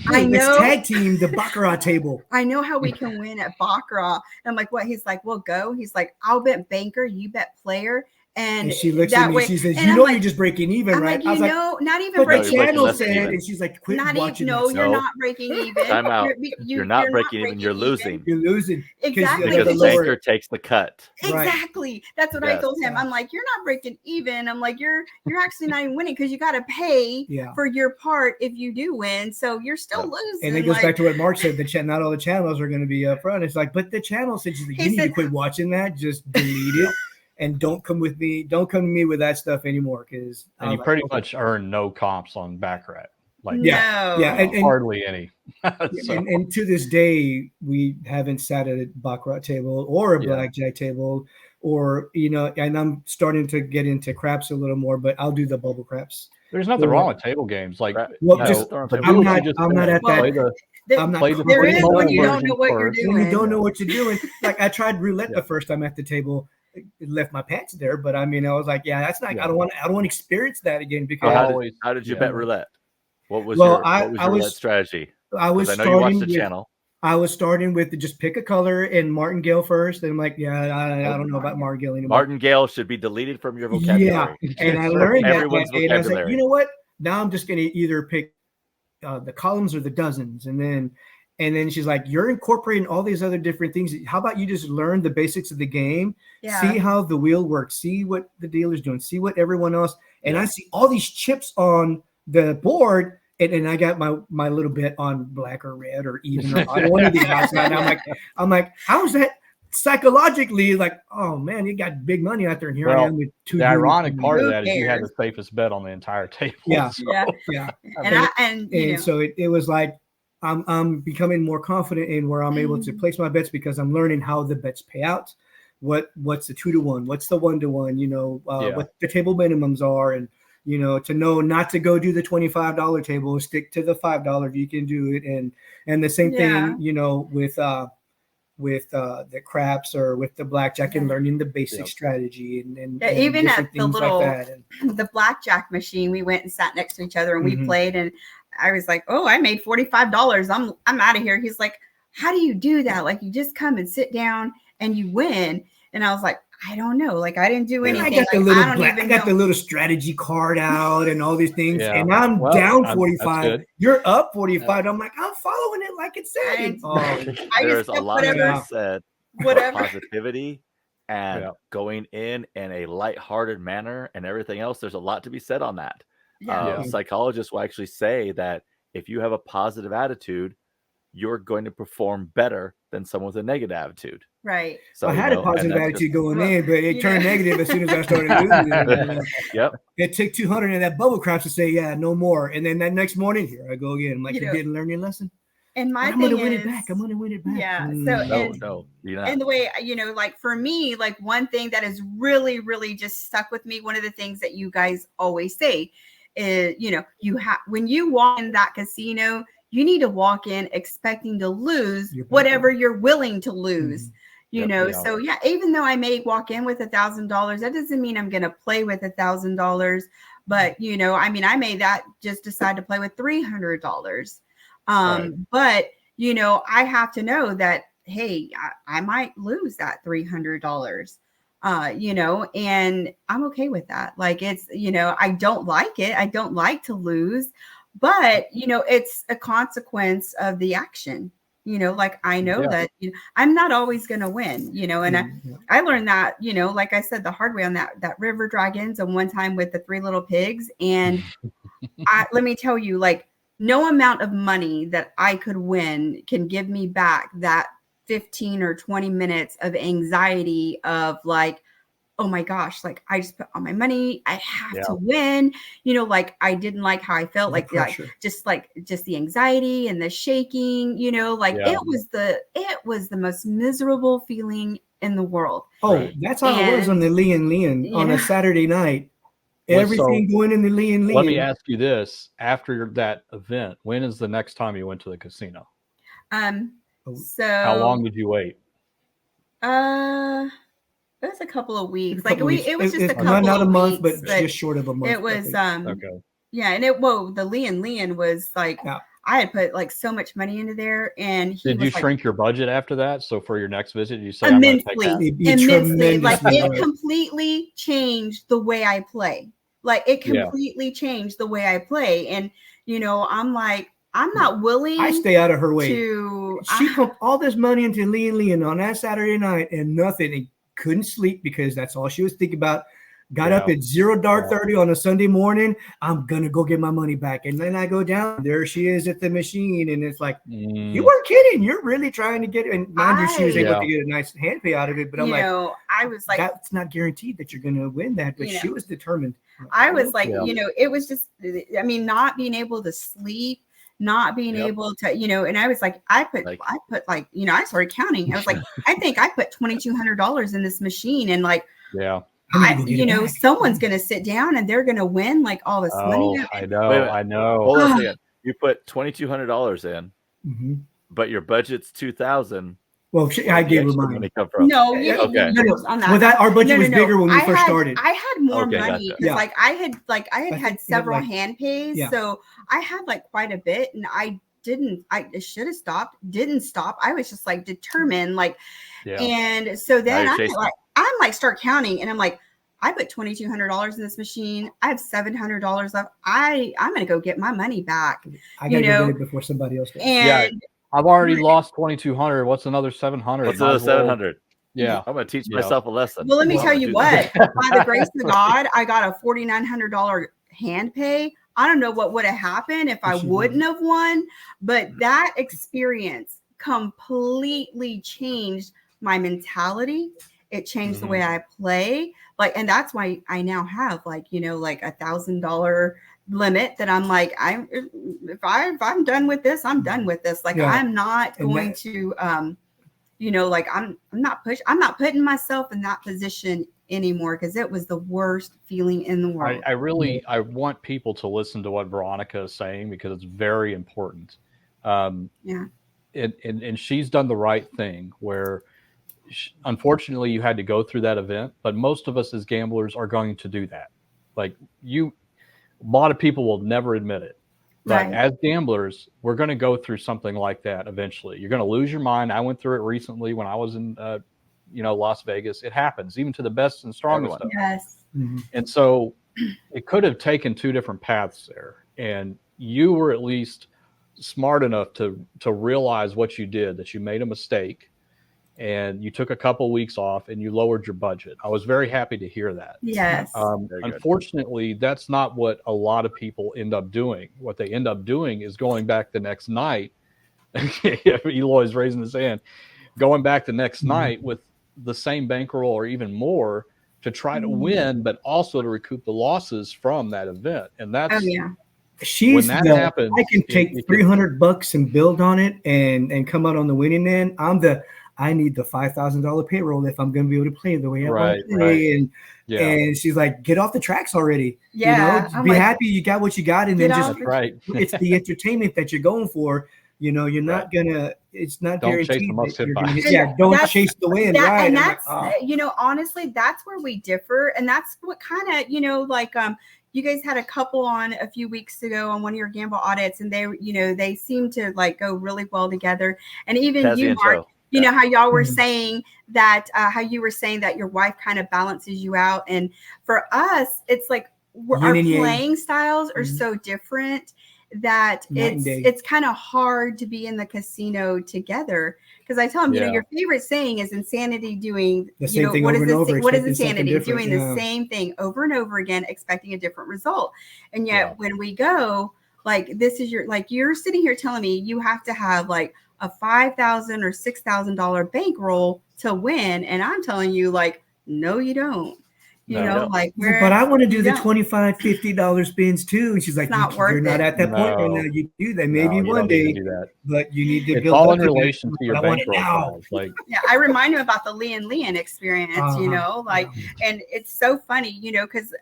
I know. Tag team, the Baccarat table. I know how we can win at Baccarat. And I'm like, what? He's like, well, go. He's like, I'll bet banker, you bet player. And she looks at me, she says, you know, you're just breaking even, right? I was like, not even breaking even. The channel said, and she's like, quit watching. No, you're not breaking even. Time out. You're not breaking even. You're losing. You're losing. Exactly. Because the banker takes the cut. Exactly. That's what I told him. I'm like, you're not breaking even. I'm like, you're actually not even winning because you got to pay for your part if you do win. So you're still losing. And it goes back to what Mark said. Not all the channels are going to be up front. It's like, but the channel said, you need to quit watching that. Just delete it. And don't come to me with that stuff anymore, because you pretty much earn no comps on Baccarat. Like and hardly any. and to this day, we haven't sat at a Baccarat table or a blackjack table, or and I'm starting to get into craps a little more, but I'll do the bubble craps. There's nothing wrong with table games. Like, I'm not at that. There is when you don't know what you're doing. When you don't know what you're doing. Like, I tried roulette the first time at the table, left my pants there. But I mean, I was like, yeah, that's not. I don't want to experience that again because. How did you bet roulette? What was your roulette strategy? I know you watched the channel. I was starting with just pick a color and martingale first. And I'm like, yeah, I don't know about martingale anymore. Martingale should be deleted from your vocabulary. Yeah, and I learned everyone's vocabulary. And I was like, you know what? Now I'm just going to either pick the columns or the dozens. And then she's like, you're incorporating all these other different things. How about you just learn the basics of the game, see how the wheel works, see what the dealer's doing, see what everyone else. And I see all these chips on the board. And I got my little bit on black or red or even or on one of these guys. And I'm like, how is that psychologically like? Oh man, you got big money out there, and here I am with two. The ironic part of that is you had the safest bet on the entire table. Yeah, so. yeah. And so it was like I'm becoming more confident in where I'm able to place my bets because I'm learning how the bets pay out. What's the 2-to-1? What's the 1-to-1? You know, what the table minimums are, and you know, to know not to go do the $25 table, stick to the $5 if you can do it. And the same thing, you know, with the craps or with the blackjack and learning the basic strategy and even at the little the blackjack machine, we went and sat next to each other and we played, and I was like, oh, I made $45. I'm out of here. He's like, how do you do that? Like, you just come and sit down and you win. And I was like, I don't know. Like, I didn't do anything. I got the little strategy card out and all these things. Yeah. And I'm down 45. You're up 45. I'm like, I'm following it like it said. There's a lot of that said about positivity and going in a lighthearted manner and everything else. There's a lot to be said on that. Psychologists will actually say that if you have a positive attitude, you're going to perform better than someone with a negative attitude. Right. So I had a positive attitude going in, but it turned negative as soon as I started losing. It took 200 in that bubble craps to say, yeah, no more. And then that next morning, here I go again. I'm like, you didn't learn your lesson. And I'm going to win it back. I'm going to win it back. Yeah. No. And the way, you know, like for me, like one thing that has really, really just stuck with me, one of the things that you guys always say is, you know, when you walk in that casino, you need to walk in expecting to lose whatever you're willing to lose, you know? So even though I may walk in with $1,000, that doesn't mean I'm going to play with $1,000. But, you know, I mean, I may just decide to play with $300. But, you know, I have to know that, hey, I might lose that $300. You know, and I'm okay with that. Like, it's, you know, I don't like it. I don't like to lose. But, you know, it's a consequence of the action, you know, like I know that I'm not always going to win, you know, and I learned that, you know, like I said, the hard way on that River Dragons and one time with the Three Little Pigs. And let me tell you, like, no amount of money that I could win can give me back that 15 or 20 minutes of anxiety of like, oh my gosh, like I just put all my money, I have to win, you know, like I didn't like how I felt, like just the anxiety and the shaking, you know, like it was the most miserable feeling in the world. Oh, that's how it was on the Leon on a Saturday night. Everything going in the Leon. Let me ask you this: after that event, when is the next time you went to the casino? So how long did you wait? It was a couple of weeks. It was just a couple of weeks. Not a month, but just short of a month. It was and the Leon was like I had put like so much money into there, and did you shrink your budget after that? So for your next visit, you say immensely. Like it completely changed the way I play. Like it completely changed the way I play, and you know, I'm like, I'm not willing. I stay out of her way. She pumped all this money into Leon on that Saturday night, and nothing. Couldn't sleep because that's all she was thinking about. Got up at 0:30 on a Sunday morning. I'm gonna go get my money back, and then I go down. There she is at the machine, and it's like, you weren't kidding. You're really trying to get it. And mind you, she was able to get a nice hand pay out of it. But I'm like, I was like, that's not guaranteed that you're gonna win that. But she was determined. I was like, you know, it was just, I mean, not being able to sleep. Not being able to, you know, and I was like, I put like, you know, I started counting. I was like, I think I put $2,200 in this machine, and like, you know, someone's gonna sit down and they're gonna win like all this money. I know. Hold on. You put $2,200 in, but your budget's $2,000. Well, I gave her mine. Money come from? No, you Okay. on that. Well, our budget was bigger when we first started. I had more Okay, money gotcha. because I had several hand pays, Yeah. so I had like quite a bit, and I should have stopped, didn't stop. I was just like determined, like, and so then I'm like start counting, and I'm like, I put $2,200 in this machine. I have $700 left. I'm gonna go get my money back. I gotta go get it before somebody else does. And I've already lost 2,200. What's another 700? What's another 700? Yeah, I'm gonna teach myself a lesson. Well, let me tell you what. By the grace of God, I got a $4,900 hand pay. I don't know what would have happened if I wouldn't have won, but that experience completely changed my mentality. It changed the way I play. Like, and that's why I now have like, like $1,000 limit that I'm like, if I'm done with this, I'm done with this. Like, I'm not going to, like I'm not putting myself in that position anymore, because it was the worst feeling in the world. I want people to listen to what Veronica is saying, because it's very important. And she's done the right thing where unfortunately you had to go through that event, but most of us as gamblers are going to do that. Like a lot of people will never admit it, but as gamblers, we're going to go through something like that eventually. You're going to lose your mind. I went through it recently when I was in Las Vegas. It happens even to the best and strongest of them. And so it could have taken two different paths there, and you were at least smart enough to realize what you did, that you made a mistake, and you took a couple weeks off and you lowered your budget. I was very happy to hear that. Yes. Unfortunately, that's not what a lot of people end up doing. What they end up doing is going back the next night. Eloy's raising his hand. Going back the next night with the same bankroll or even more to try to win, but also to recoup the losses from that event. And that's when that happens, I can take $300 and build on it and come out on the winning end. I need the $5,000 payroll if I'm going to be able to play the way I want to play. And she's like, get off the tracks already. Yeah. Be happy you got what you got, and then just it's the entertainment that you're going for. You're not gonna. It's not guaranteed. Don't chase the wind. And that's honestly, that's where we differ, and that's what kind of you guys had a couple on a few weeks ago on one of your Gambler audits, and they seem to like go really well together. And even you, Mark. How y'all were saying that, how you were saying that your wife kind of balances you out. And for us, it's like our playing styles are so different that it's kind of hard to be in the casino together. Because I tell them, your favorite saying is insanity doing the same thing over and over. What is insanity? Doing the same thing over and over again, expecting a different result. And yet when we go, like, this is you're sitting here telling me you have to have like a $5,000 or $6,000 bankroll to win, and I'm telling you, like, no, you don't. But I want to do the $25, $50 spins too. And she's like, you're not at that point right now. You do that maybe one day, but you need to build all up in relation to your bankroll. I remind him about the Leon experience, and it's so funny, because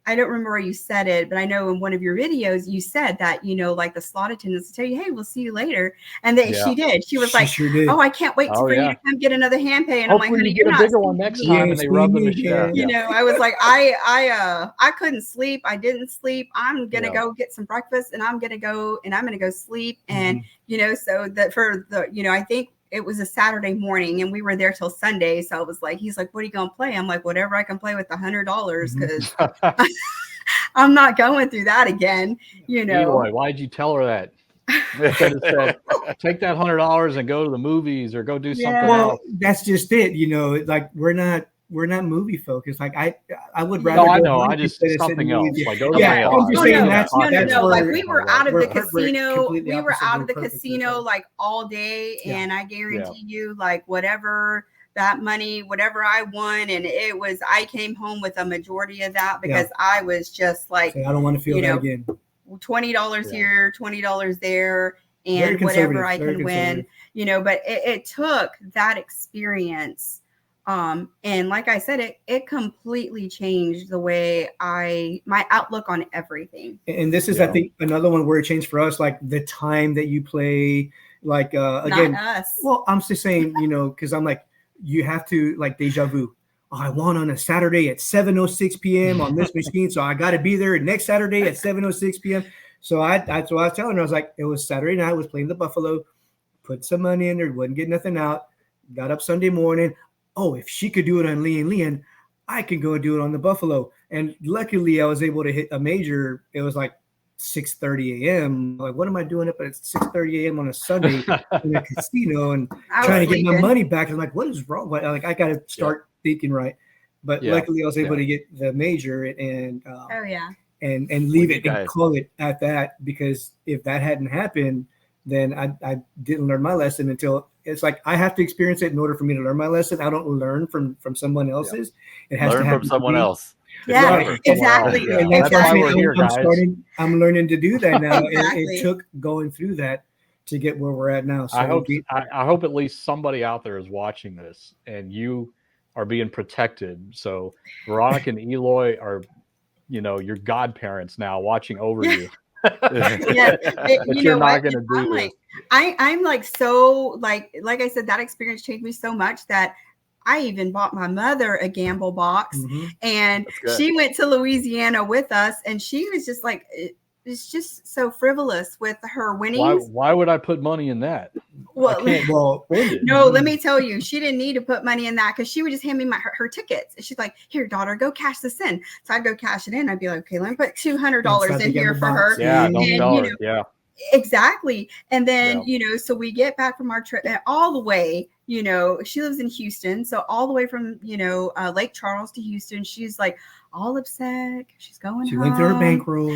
I don't remember where you said it, but I know in one of your videos you said that, like the slot attendants tell you, hey, we'll see you later. And she did. She was like, oh, I can't wait for you to come get another hand pay. And hopefully I'm like, honey, you get a bigger one next time and they rub the machine. I was like, I couldn't sleep. I didn't sleep. I'm going to go get some breakfast, and I'm going to go sleep. And, so that for the, I think it was a Saturday morning and we were there till Sunday. So I was like, he's like, what are you going to play? I'm like, whatever I can play with the $100, because I'm not going through that again. Eloy, why'd you tell her that? Said, take that $100 and go to the movies or go do something else. That's just it. Like we're not movie focused. Like I would rather. No, I know. I just something else. Like go to I'm just saying no. Like we were out of the casino. We were out of the casino like all day, and I guarantee you, like whatever that money, whatever I won, and I came home with a majority of that because I was just like, I don't want to feel that again. $20 here, $20 there, and whatever I can win. But it took that experience. And like I said, it completely changed the way my outlook on everything. And this is, I think, another one where it changed for us, like the time that you play, Like again, Not us. well, I'm just saying, because I'm like, you have to like deja vu. Oh, I won on a Saturday at 7:06 p.m. on this machine, so I got to be there next Saturday at 7:06 p.m. So that's what I was telling her. I was like, it was Saturday night. I was playing the Buffalo, put some money in there, wouldn't get nothing out. Got up Sunday morning. Oh, if she could do it on Leon, I can go and do it on the Buffalo. And luckily, I was able to hit a major. It was like 6:30 a.m. Like, what am I doing up at 6:30 a.m. on a Sunday in a casino and trying to get my money back? I'm like, what is wrong? Like, I got to start thinking right. But luckily, I was able to get the major and and leave it and call it at that, because if that hadn't happened, then I didn't learn my lesson until it's like I have to experience it in order for me to learn my lesson. I don't learn from someone else's. It has to happen from someone else. Yeah, right. exactly. And that's why we're here, guys. I'm learning to do that now. It took going through that to get where we're at now. So I hope at least somebody out there is watching this and you are being protected. So Veronica and Eloy are, your godparents now watching over you. You're not going to do this. I'm like, so like I said, that experience changed me so much that I even bought my mother a gamble box, and she went to Louisiana with us, and she was just like, it's just so frivolous with her winnings. Why would I put money in that? Well, no, let me tell you, she didn't need to put money in that, because she would just hand me her tickets. And she's like, here, daughter, go cash this in. So I'd go cash it in. I'd be like, okay, let me put $200 in here for her. Yeah, don't tell her. Yeah. Exactly. And then, so we get back from our trip all the way, she lives in Houston. So all the way from, Lake Charles to Houston, she's like all upset. She's going She home, went through her bankroll,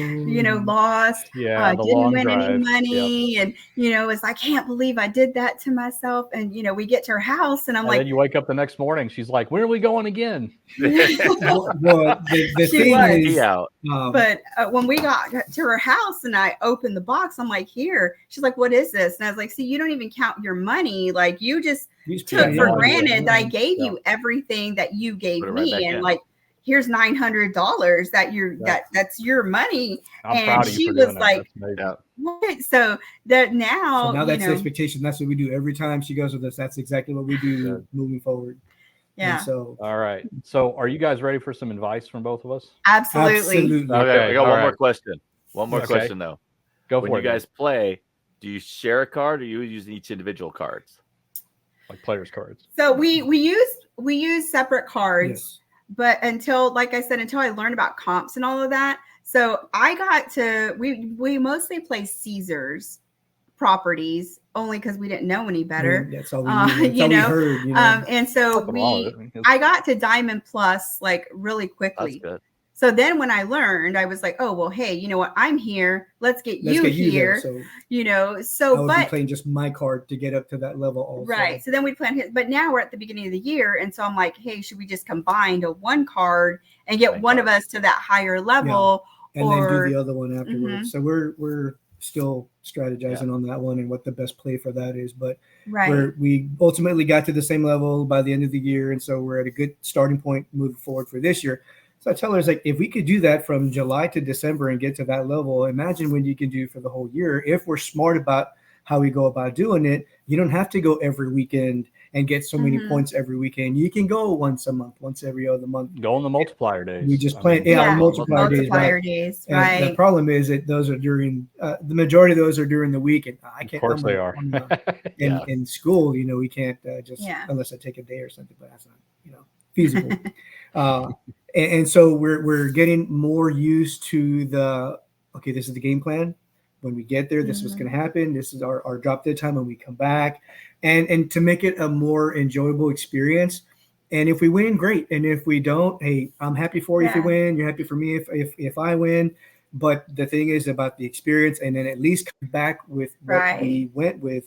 lost, didn't win drive. any money. And, it's I can't believe I did that to myself. And, we get to her house and I'm like, then you wake up the next morning. She's like, where are we going again? The thing is, but when we got to her house and I opened the box, I'm like, here. She's like, what is this? And I was like, see, you don't even count your money. Like, you just took for granted that I gave you everything that you gave me. And like, here's $900 that's your money. I'm proud of you she for was doing like, what? So that now that's the expectation. That's what we do every time she goes with us. That's exactly what we do moving forward. Yeah. And so all right. So are you guys ready for some advice from both of us? Absolutely. Okay, I got one more question. One more question though. Go when for it. When you guys play, do you share a card or you use each individual cards? Like players' cards. So we use separate cards. Yes. But until I learned about comps and all of that, so I got to, we mostly play Caesars properties only because we didn't know any better. That's all we knew. That's all we heard, and so I got to Diamond Plus like really quickly. That's good. So then when I learned, I was like, oh, well, hey, you know what? I'm here. Let's get you here. So I would be playing just my card to get up to that level also. Right. So then we plan his, but now we're at the beginning of the year. And so I'm like, hey, should we just combine to one card and get one of us to that higher level? Yeah. And then do the other one afterwards. So we're still strategizing on that one and what the best play for that is. But we ultimately got to the same level by the end of the year. And so we're at a good starting point moving forward for this year. So I tell her, like, if we could do that from July to December and get to that level, imagine what you can do for the whole year. If we're smart about how we go about doing it, you don't have to go every weekend and get so many points every weekend. You can go once a month, once every other month. Go on the multiplier days. We just plan, multiplier days. Right. And the problem is that those are during the majority of those are during the week, and I can't. Of course, they are. In school, we can't just unless I take a day or something, but that's not feasible. And so we're getting more used to this is the game plan. When we get there, this is what's going to happen. This is our drop dead time when we come back. And to make it a more enjoyable experience. And if we win, great. And if we don't, hey, I'm happy for you if you win. You're happy for me if I win. But the thing is about the experience, and then at least come back with what we went with.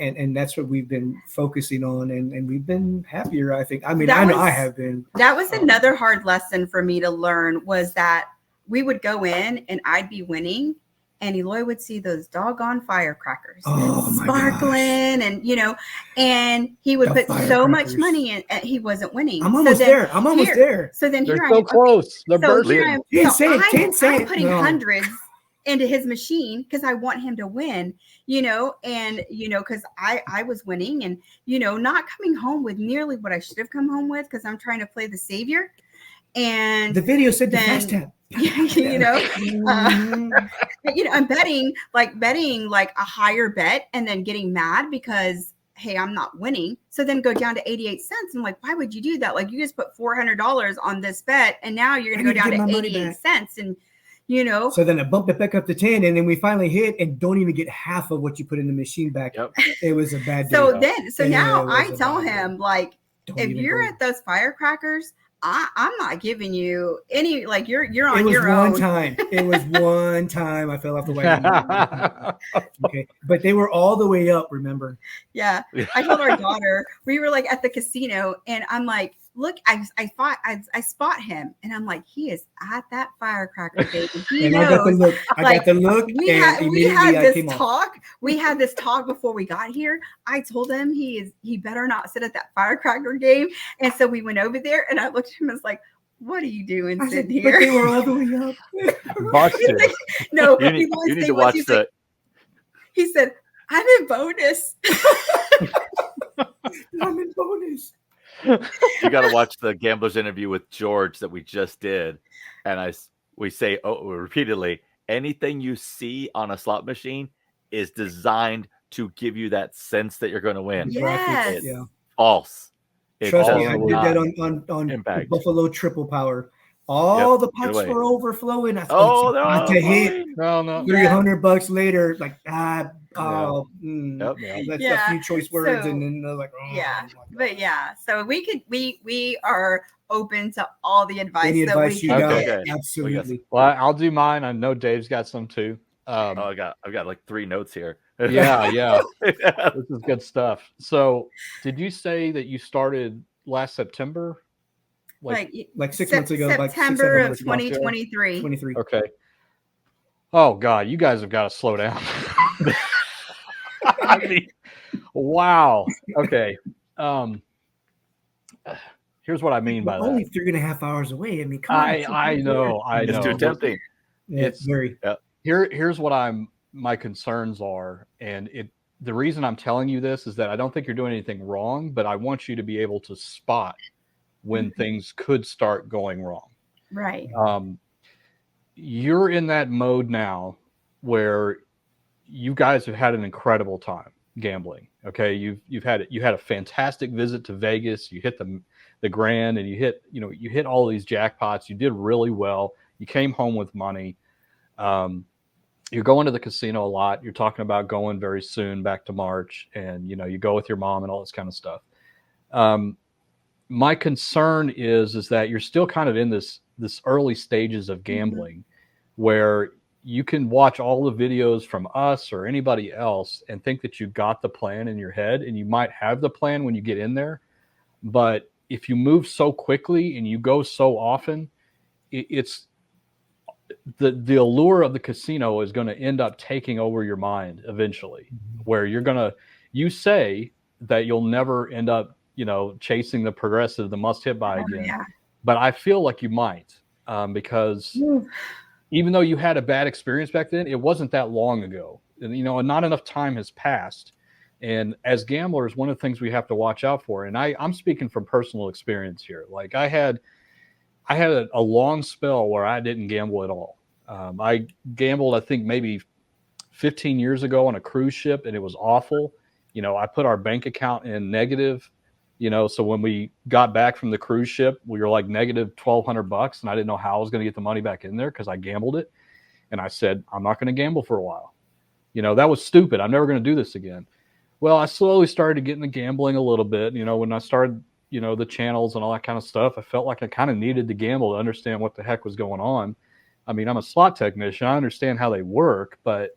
And that's what we've been focusing on, and we've been happier, I think. I mean, I have been. That was another hard lesson for me to learn, was that we would go in and I'd be winning, and Eloy would see those doggone firecrackers sparkling, and and he would put so much money in, and he wasn't winning. I'm almost there. So then they're so close. They're bursting. I'm putting hundreds into his machine because I want him to win, and, because I was winning and, not coming home with nearly what I should have come home with because I'm trying to play the savior. And the video said the fast tap. I'm betting like a higher bet and then getting mad because, hey, I'm not winning. So then go down to 88 cents. I'm like, why would you do that? Like, you just put $400 on this bet and now you're going to go down to 88 cents. And, So then I bumped it back up to 10 and then we finally hit and don't even get half of what you put in the machine back. Yep. It was a bad day. So now I tell him, like, if you're at those firecrackers, I'm not giving you any, like, you're on your own. It was one time I fell off the wagon. Okay. But they were all the way up, remember? Yeah. I told our daughter, we were like at the casino and I'm like, look, I spot him and I'm like, he is at that firecracker, baby. He knows. I got the look. We had this talk before we got here. I told him he better not sit at that firecracker game. And so we went over there and I looked at him and was like, what are you doing sitting here? But they were all the way up. Busted. Like, no, you need to watch the. He said, I'm in bonus. I'm in bonus. You got to watch the Gambler's interview with George that we just did, and we say repeatedly, anything you see on a slot machine is designed to give you that sense that you're going to win. Yes. It's false. Trust me, I did that on Impact. Buffalo Triple Power. All the pucks were overflowing. I thought no, to hit. No. $300 later, like that's a few choice words, and then they're like, So we are open to all the advice. Any advice you got? Okay. Absolutely. Well, I'll do mine. I know Dave's got some too. I've got like 3 notes here. Yeah. This is good stuff. So, did you say that you started last September? Like 6 months ago, September of 2023. 23. Okay. Oh God, you guys have got to slow down. I mean, wow. Okay. Here's what I mean by that. Only 3.5 hours away. I mean, come on. I know. It's too tempting. It's very. Here's what my concerns are, and the reason I'm telling you this is that I don't think you're doing anything wrong, but I want you to be able to spot when things could start going wrong. Right. You're in that mode now where you guys have had an incredible time gambling. Okay. You had a fantastic visit to Vegas. You hit the grand and you hit all these jackpots. You did really well. You came home with money. You're going to the casino a lot. You're talking about going very soon back to March, and you go with your mom and all this kind of stuff. My concern is that you're still kind of in this early stages of gambling where you can watch all the videos from us or anybody else and think that you got the plan in your head, and you might have the plan when you get in there. But if you move so quickly and you go so often, it's the allure of the casino is going to end up taking over your mind eventually, where you say that you'll never end up chasing the progressive, the must hit by again. Yeah. But I feel like you might, because even though you had a bad experience back then, it wasn't that long ago, and not enough time has passed. And as gamblers, one of the things we have to watch out for, and I'm speaking from personal experience here. Like I had a long spell where I didn't gamble at all. I gambled, I think maybe 15 years ago on a cruise ship, and it was awful. I put our bank account in negative. So when we got back from the cruise ship, we were like negative $1,200, and I didn't know how I was going to get the money back in there because I gambled it. And I said, I'm not going to gamble for a while. That was stupid. I'm never going to do this again. Well, I slowly started getting the gambling a little bit. When I started, the channels and all that kind of stuff, I felt like I kind of needed to gamble to understand what the heck was going on. I mean, I'm a slot technician. I understand how they work, but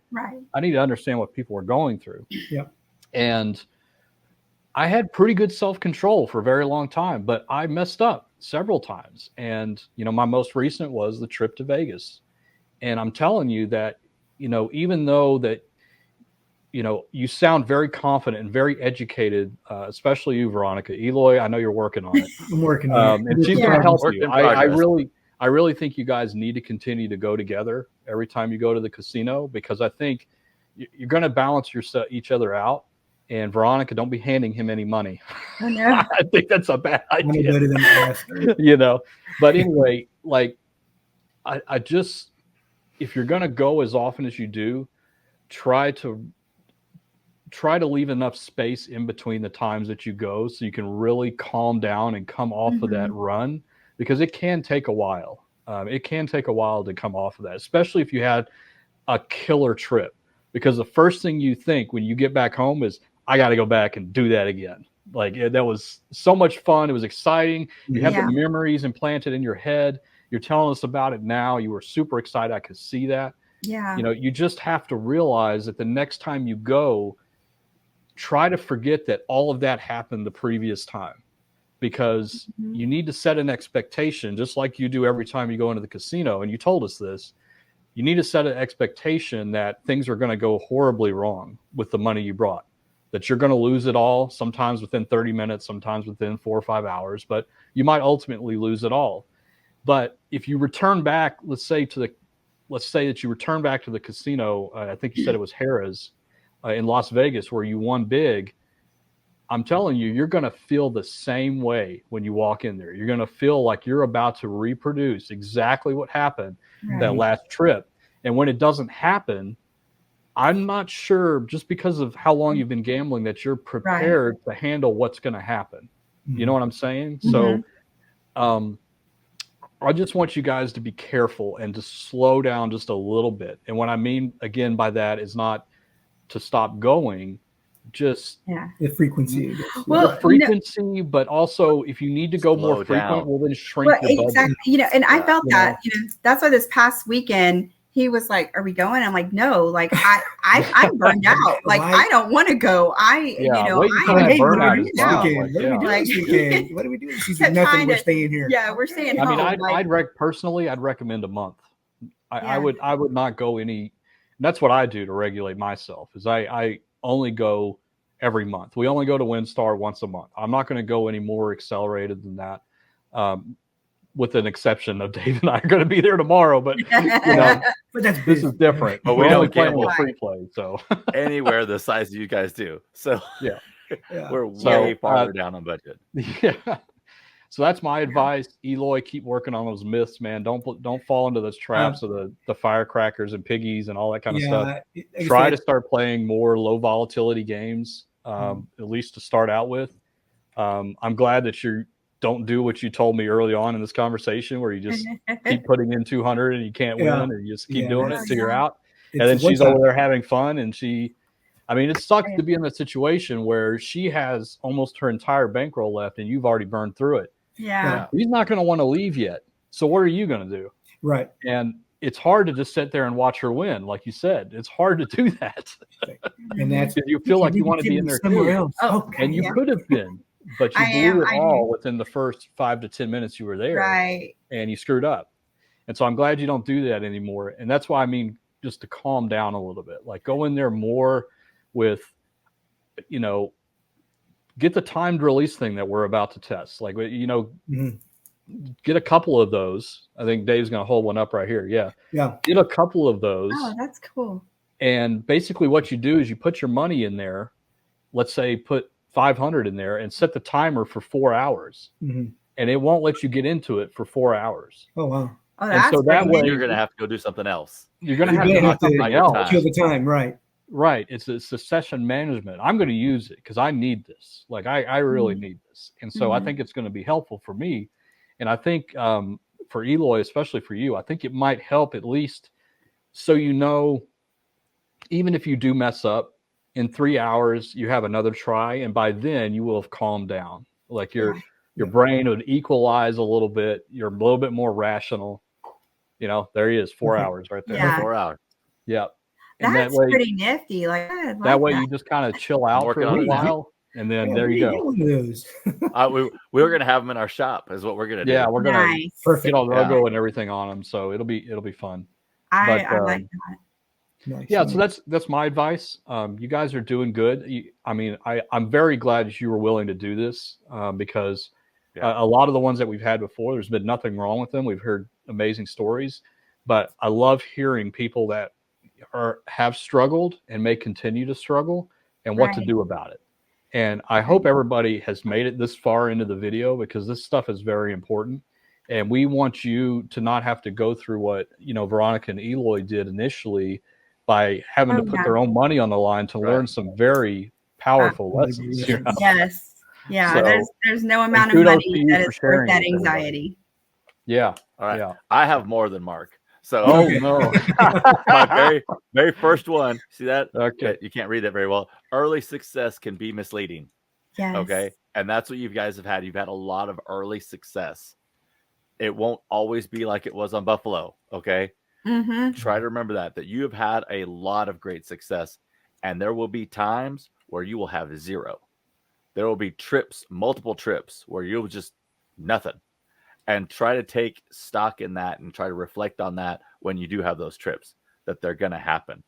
I need to understand what people are going through. Yeah. And I had pretty good self-control for a very long time, but I messed up several times. And, my most recent was the trip to Vegas. And I'm telling you that, even though that, you sound very confident and very educated, especially you, Veronica. Eloy, I know you're working on it. I'm working on it. And she's going to help you. I really think you guys need to continue to go together every time you go to the casino, because I think you're going to balance each other out. And Veronica, don't be handing him any money. Oh, no. I think that's a bad idea. Better than last. You know, but anyway, like I just, if you're going to go as often as you do, try to leave enough space in between the times that you go so you can really calm down and come off of that run, because it can take a while. It can take a while to come off of that, especially if you had a killer trip, because the first thing you think when you get back home is, I got to go back and do that again. Like, that was so much fun. It was exciting. You have the memories implanted in your head. You're telling us about it now. You were super excited. I could see that. Yeah. You know, you just have to realize that the next time you go, try to forget that all of that happened the previous time, because you need to set an expectation, just like you do every time you go into the casino. And you told us this. You need to set an expectation that things are going to go horribly wrong with the money you brought, that you're going to lose it all, sometimes within 30 minutes, sometimes within 4 or 5 hours, but you might ultimately lose it all. But if you return back, let's say that you return back to the casino, I think you said it was Harrah's in Las Vegas, where you won big. I'm telling you, you're going to feel the same way when you walk in there. You're going to feel like you're about to reproduce exactly what happened that last trip. And when it doesn't happen, I'm not sure, just because of how long you've been gambling, that you're prepared to handle what's going to happen. You know what I'm saying? So I just want you guys to be careful and to slow down just a little bit. And what I mean, again, by that is not to stop going, just the frequency. The frequency, but also if you need to go more frequent, well, then shrink your budget. Exactly. You know, and I felt that, you know, that's why this past weekend he was like, "Are we going?" I'm like, "No, like I'm burned out. Like I don't want to go. You know, I burn out What do we do? She's nothing. We're staying here. Yeah, we're staying home. I mean, personally, I'd recommend a month. I would not go any. That's what I do to regulate myself. Is I only go every month. We only go to WinStar once a month. I'm not going to go any more accelerated than that. With an exception of Dave and I are going to be there tomorrow, but you know, this is different. But we don't gamble free play, so anywhere the size you guys do. So we're way farther down on budget. Yeah. So that's my advice. Eloy, keep working on those myths, man. Don't fall into those traps of the firecrackers and piggies and all that kind of stuff. Try to start playing more low volatility games, at least to start out with. I'm glad that you don't do what you told me early on in this conversation, where you just keep putting in 200 and you can't win, and you just keep doing it till you're out. And then she's over there having fun, and it sucks to be in that situation where she has almost her entire bankroll left and you've already burned through it. Yeah. He's not going to want to leave yet. So what are you going to do? Right. And it's hard to just sit there and watch her win. Like you said, it's hard to do that. And that's, you feel like you want to be in there too. And you could have been, but you blew it all within the first 5 to 10 minutes you were there. Right. And you screwed up. And so I'm glad you don't do that anymore. And that's why I mean, just to calm down a little bit, like go in there more with, you know, get the timed release thing that we're about to test. Like, you know, get a couple of those. I think Dave's going to hold one up right here. Yeah. Get a couple of those. Oh, that's cool. And basically what you do is you put your money in there. Let's say put 500 in there and set the timer for 4 hours. And it won't let you get into it for 4 hours. Oh, wow. Oh, and so that way you're going to have to go do something else. You're going to have to do something else. Kill the time, right. Right. It's a session management. I'm going to use it because I need this. Like I really need this. And so I think it's going to be helpful for me. And I think for Eloy, especially for you, I think it might help at least so you know, even if you do mess up, in 3 hours, you have another try. And by then you will have calmed down. Like your brain would equalize a little bit. You're a little bit more rational. You know, there he is, 4 hours right there. Yeah. 4 hours. Yeah. And that's pretty nifty. Like that way you just kind of chill out for a while. And then there you go. We were going to have them in our shop is what we're going to do. Yeah, we're going to get all logo and everything on them. So it'll be fun. I like that. Nice. Yeah, so that's my advice. You guys are doing good. I'm very glad that you were willing to do this because a lot of the ones that we've had before, there's been nothing wrong with them. We've heard amazing stories. But I love hearing people that have struggled and may continue to struggle and what to do about it. And I hope everybody has made it this far into the video, because this stuff is very important. And we want you to not have to go through what, Veronica and Eloy did initially by having to put their own money on the line to learn some very powerful lessons. Yes. Yeah. So, there's no amount of money that is worth that anxiety. Yeah. All right. Yeah. I have more than Mark. So, no. My very first one. See that? Okay. You can't read that very well. Early success can be misleading. Yes. Okay. And that's what you guys have had. You've had a lot of early success. It won't always be like it was on Buffalo. Okay. Mm-hmm. Try to remember that you have had a lot of great success, and there will be times where you will have zero. There will be multiple trips where you'll just nothing. And try to take stock in that and try to reflect on that when you do have those trips, that they're going to happen.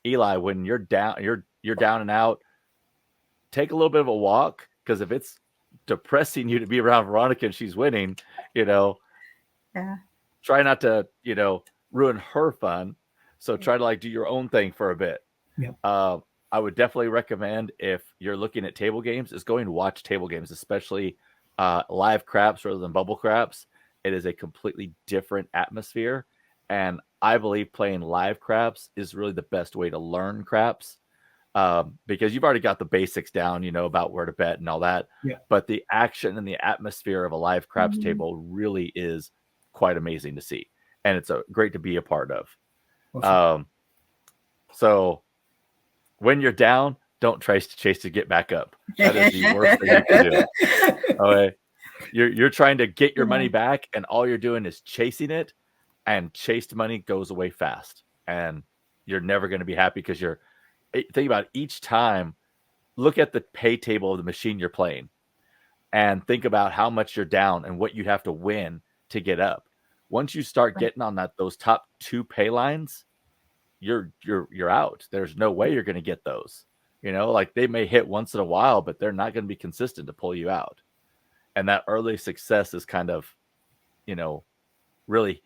Eli, when you're down, you're down and out, take a little bit of a walk, because if it's depressing you to be around Veronica and she's winning, try not to, ruin her fun. So try to do your own thing for a bit. Yep. I would definitely recommend, if you're looking at table games, is going to watch table games, especially live craps rather than bubble craps. It is a completely different atmosphere, and I believe playing live craps is really the best way to learn craps, because you've already got the basics down, about where to bet and all that. Yeah. But the action and the atmosphere of a live craps table really is quite amazing to see, and it's great to be a part of. Awesome. So when you're down, don't try to chase to get back up. That is the worst thing you can do. Okay. You're trying to get your money back, and all you're doing is chasing it, and chased money goes away fast, and you're never going to be happy, because think about it, each time, look at the pay table of the machine you're playing, and think about how much you're down and what you have to win to get up. Once you start getting on those top 2 pay lines, you're out. There's no way you're going to get those. They may hit once in a while, but they're not going to be consistent to pull you out. And that early success is kind of, really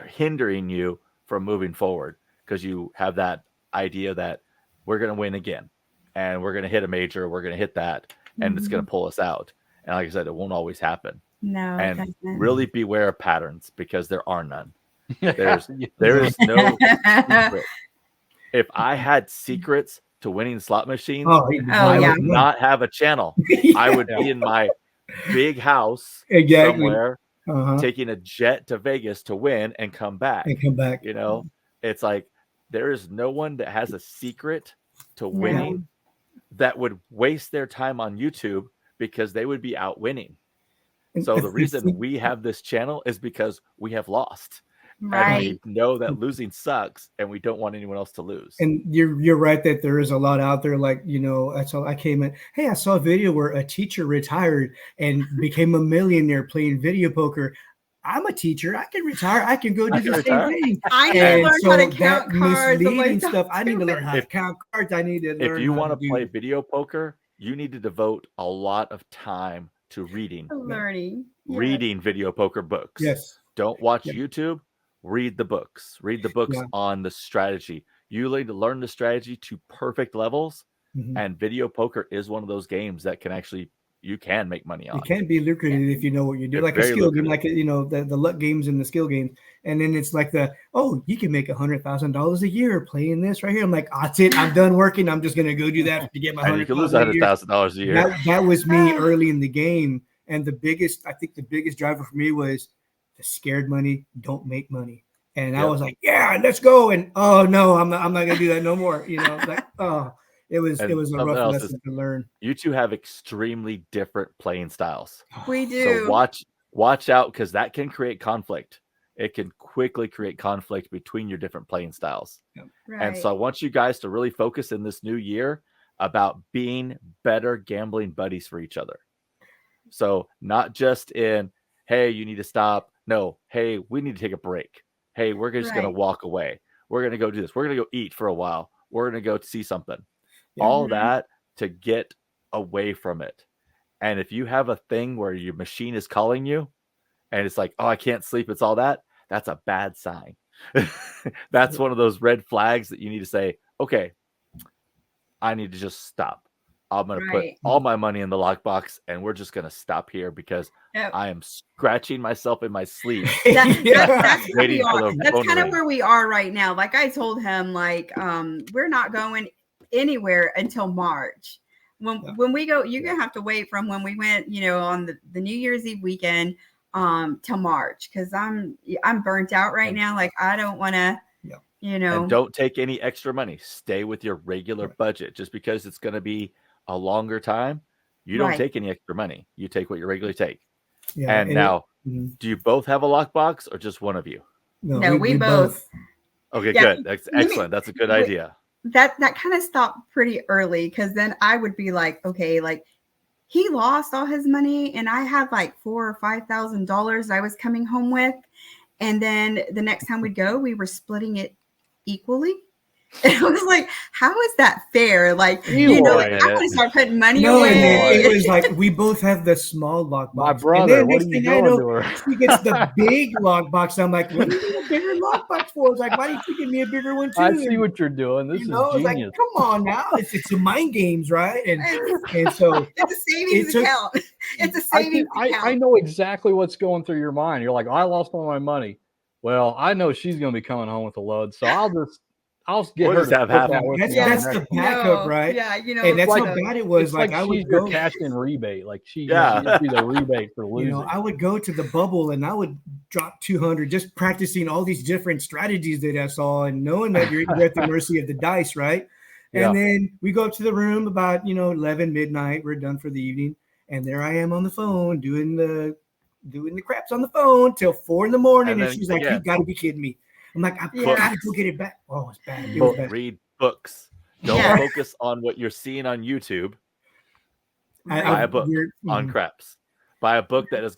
hindering you from moving forward, because you have that idea that we're going to win again, and we're going to hit a major, we're going to hit that, and it's going to pull us out. And like I said, it won't always happen. No. And really beware of patterns, because there are none. There is no secret. If I had secrets to winning slot machines, I would not have a channel. I would be in my big house somewhere, taking a jet to Vegas to win and come back. It's like, there is no one that has a secret to winning that would waste their time on YouTube, because they would be out winning. So the reason we have this channel is because we have lost. Right. And we know that losing sucks, and we don't want anyone else to lose. And you're right that there is a lot out there. I came in. Hey, I saw a video where a teacher retired and became a millionaire playing video poker. I'm a teacher. I can retire. I can go do the same thing. I need to learn how to count cards. Misleading stuff. I need to learn how to count cards. I need to learn. If you want to play video poker, you need to devote a lot of time to reading. Reading video poker books. Yes. Don't watch YouTube. Read the books. Read the books on the strategy. You need to learn the strategy to perfect levels. And video poker is one of those games that you can make money on. It can be lucrative if you know what you do. Like a skill game, the luck games and the skill games. And then it's like you can make $100,000 a year playing this right here. I'm like, that's it. I'm done working. I'm just gonna go do that to get my $100,000. You can lose $100,000 a year. That was me early in the game. And the biggest driver for me was the scared money don't make money. And I was like, yeah, let's go. And oh no, I'm not gonna do that no more. It was a rough lesson to learn. You two have extremely different playing styles. We do. So watch out, because that can create conflict. It can quickly create conflict between your different playing styles. Right. And so I want you guys to really focus in this new year about being better gambling buddies for each other. So not just in, hey, you need to stop. No, hey, we need to take a break. Hey, we're just going to walk away. We're going to go do this. We're going to go eat for a while. We're going to go see something. All that to get away from it. And if you have a thing where your machine is calling you and it's like, oh, I can't sleep, it's all that, that's a bad sign. That's one of those red flags that you need to say, okay, I need to just stop. I'm going to put all my money in the lockbox, and we're just going to stop here because I am scratching myself in my sleep. That's kind of where we are right now. Like I told him, like, we're not going anywhere until March. When we go, you're going to have to wait from when we went, on the New Year's Eve weekend till March, because I'm burnt out right now. Like I don't want to, And don't take any extra money. Stay with your regular budget. Just because it's going to be a longer time, you don't take any extra money. You take what you regularly take. Yeah, and now, do you both have a lockbox or just one of you? No, we both. Okay, good. That's excellent. That's a good idea. That kind of stopped pretty early, because then I would be like, okay, like he lost all his money and I had like $4,000 or $5,000 I was coming home with. And then the next time we'd go, we were splitting it equally. And I was like, how is that fair? Like, I want to start putting money away. And it was like, we both have the small lockbox. My brother, what are you doing to her? She gets the big lockbox. I'm like, what do you need a bigger lockbox for? It's like, why don't you give me a bigger one too? I see what you're doing. This is genius. Like, come on now. It's a mind games, right? And so it's a savings account. It's a savings account. I know exactly what's going through your mind. You're like, I lost all my money. Well, I know she's going to be coming home with a load, so I'll get her to have that's the backup, right? Yeah, and that's how bad it was. Like I would go cash in rebate, like she the rebate for losing. I would go to the bubble and I would drop 200, just practicing all these different strategies that I saw, and knowing that you're at the mercy of the dice, right? And then we go up to the room about 11 midnight. We're done for the evening, and there I am on the phone doing the craps on the phone till 4 a.m. and she's like, "You got to be kidding me." I'm like, I've got to go get it back. Oh, it's bad. It was bad. Read books. Don't focus on what you're seeing on YouTube. Buy a book on craps. Buy a book that has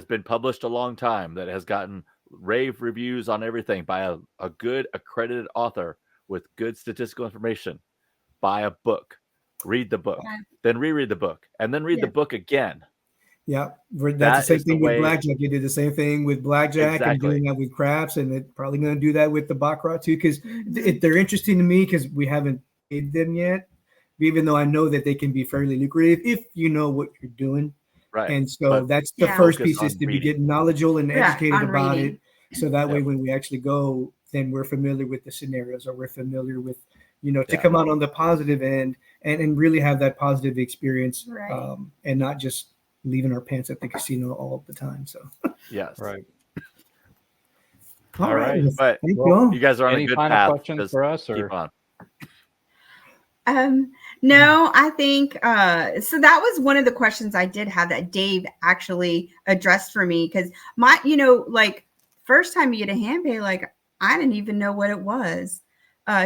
been published a long time, that has gotten rave reviews on everything. Buy a good accredited author with good statistical information. Buy a book. Read the book. Then reread the book. And then read the book again. Yeah, that's the same thing with blackjack. You did the same thing with blackjack and doing that with craps, and they're probably going to do that with the baccarat too, because they're interesting to me because we haven't played them yet, even though I know that they can be fairly lucrative if you know what you're doing. Right. And so that's the first piece, is to be getting knowledgeable and educated about it. So that way, when we actually go, then we're familiar with the scenarios, or we're familiar with, to come out on the positive end and really have that positive experience, and not just leaving our pants at the casino all the time. So yes, right. All right. But you guys are on a good path. Questions for us, or keep on. No, I think so that was one of the questions I did have that Dave actually addressed for me, because my like first time you get a hand pay, like I didn't even know what it was.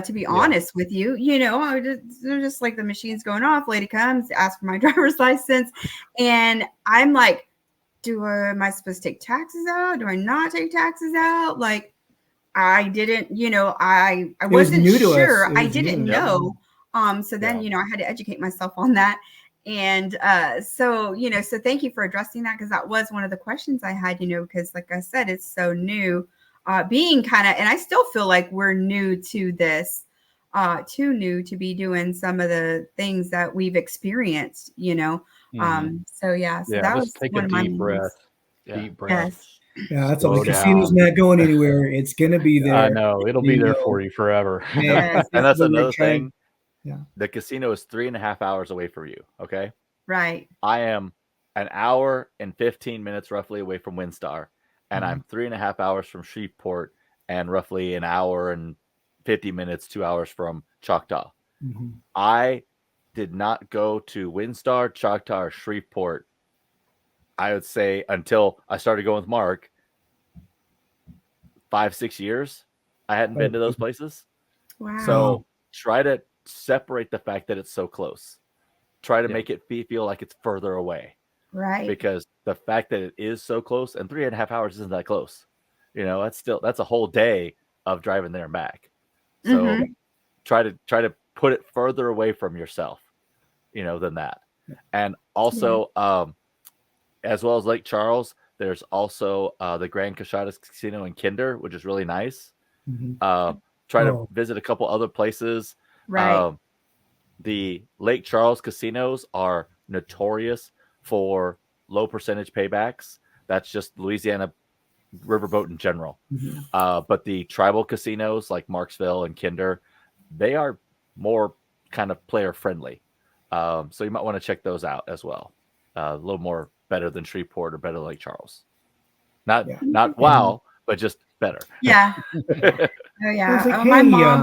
To be honest with you, they're just like the machine's going off. Lady comes, asks for my driver's license, and I'm like, am I supposed to take taxes out? Do I not take taxes out? Like, I didn't, I wasn't sure. I didn't know. So then, I had to educate myself on that. And so thank you for addressing that, because that was one of the questions I had, because like I said, it's so new. Being kind of, and I still feel like we're new to this, too new to be doing some of the things that we've experienced, So so that was take one a of my deep breath. Deep breath. Yeah, that's all. The casino's not going anywhere. It's gonna be there. I know it'll be there for you forever. And that's another thing. Yeah, the casino is 3.5 hours away from you. Okay, right. I am an hour and 15 minutes roughly away from WinStar. And I'm 3.5 hours from Shreveport, and roughly an hour and 50 minutes, 2 hours from Choctaw. I did not go to WinStar, Choctaw, or Shreveport, I would say, until I started going with Mark, 5-6 years. I hadn't been to those places. Wow. So try to separate the fact that it's so close. Try to make it feel like it's further away. Right. Because the fact that it is so close, and 3.5 hours isn't that close. That's a whole day of driving there and back. So try to put it further away from yourself, than that. And also, as well as Lake Charles, There's also the Grand Cascadas Casino in Kinder, which is really nice. Try to visit a couple other places. Right. The Lake Charles casinos are notorious for low percentage paybacks. That's just Louisiana riverboat in general. But the tribal casinos like Marksville and Kinder, they are more kind of player friendly. So you might want to check those out as well. A little more better than Shreveport or better than Lake Charles. Not wow, but just better. Yeah. Oh yeah. Like,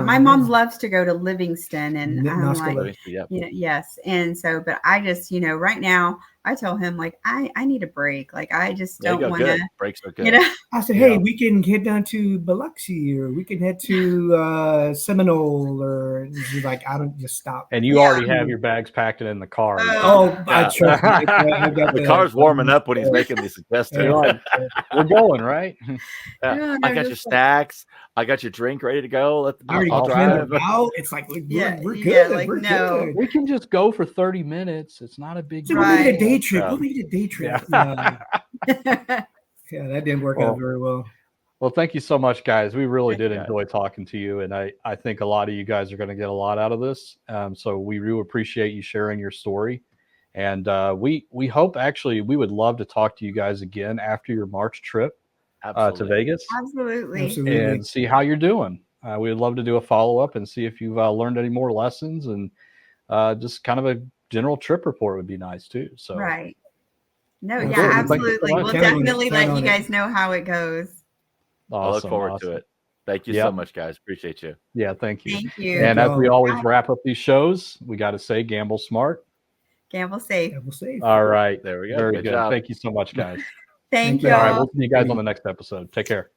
my mom loves to go to Livingston, and I'm like, yes. And so, but I just, right now I tell him like I need a break. Like I just don't want to. Breaks are good. I said, hey, we can head down to Biloxi, or we can head to Seminole, or she's like, I don't just stop. And you already have your bags packed and in the car. I trust me. The car's warming up when he's making these suggestions. We're going, right? I got your snacks. I got your drink ready to go. I'll drive. It's like we're good. Yeah, like, we're good. We can just go for 30 minutes. It's not a big deal. We'll make it a day trip. We'll make it a day trip. Yeah, that didn't work out very well. Well, thank you so much, guys. We really did enjoy talking to you, and I think a lot of you guys are going to get a lot out of this. So we really appreciate you sharing your story, and we hope actually we would love to talk to you guys again after your March trip to Vegas. Absolutely. And see how you're doing. We would love to do a follow-up and see if you've learned any more lessons, and just kind of a general trip report would be nice too. So right. No, yeah, absolutely. We'll definitely let you guys know how it goes. Awesome, I look forward to it. Thank you so much, guys. Appreciate you. Yeah, thank you. Thank you. And as we always wrap up these shows, we got to say gamble smart. Gamble safe. Gamble safe. All right. There we go. Very good. Thank you so much, guys. Thank you. All right. We'll see you guys on the next episode. Take care.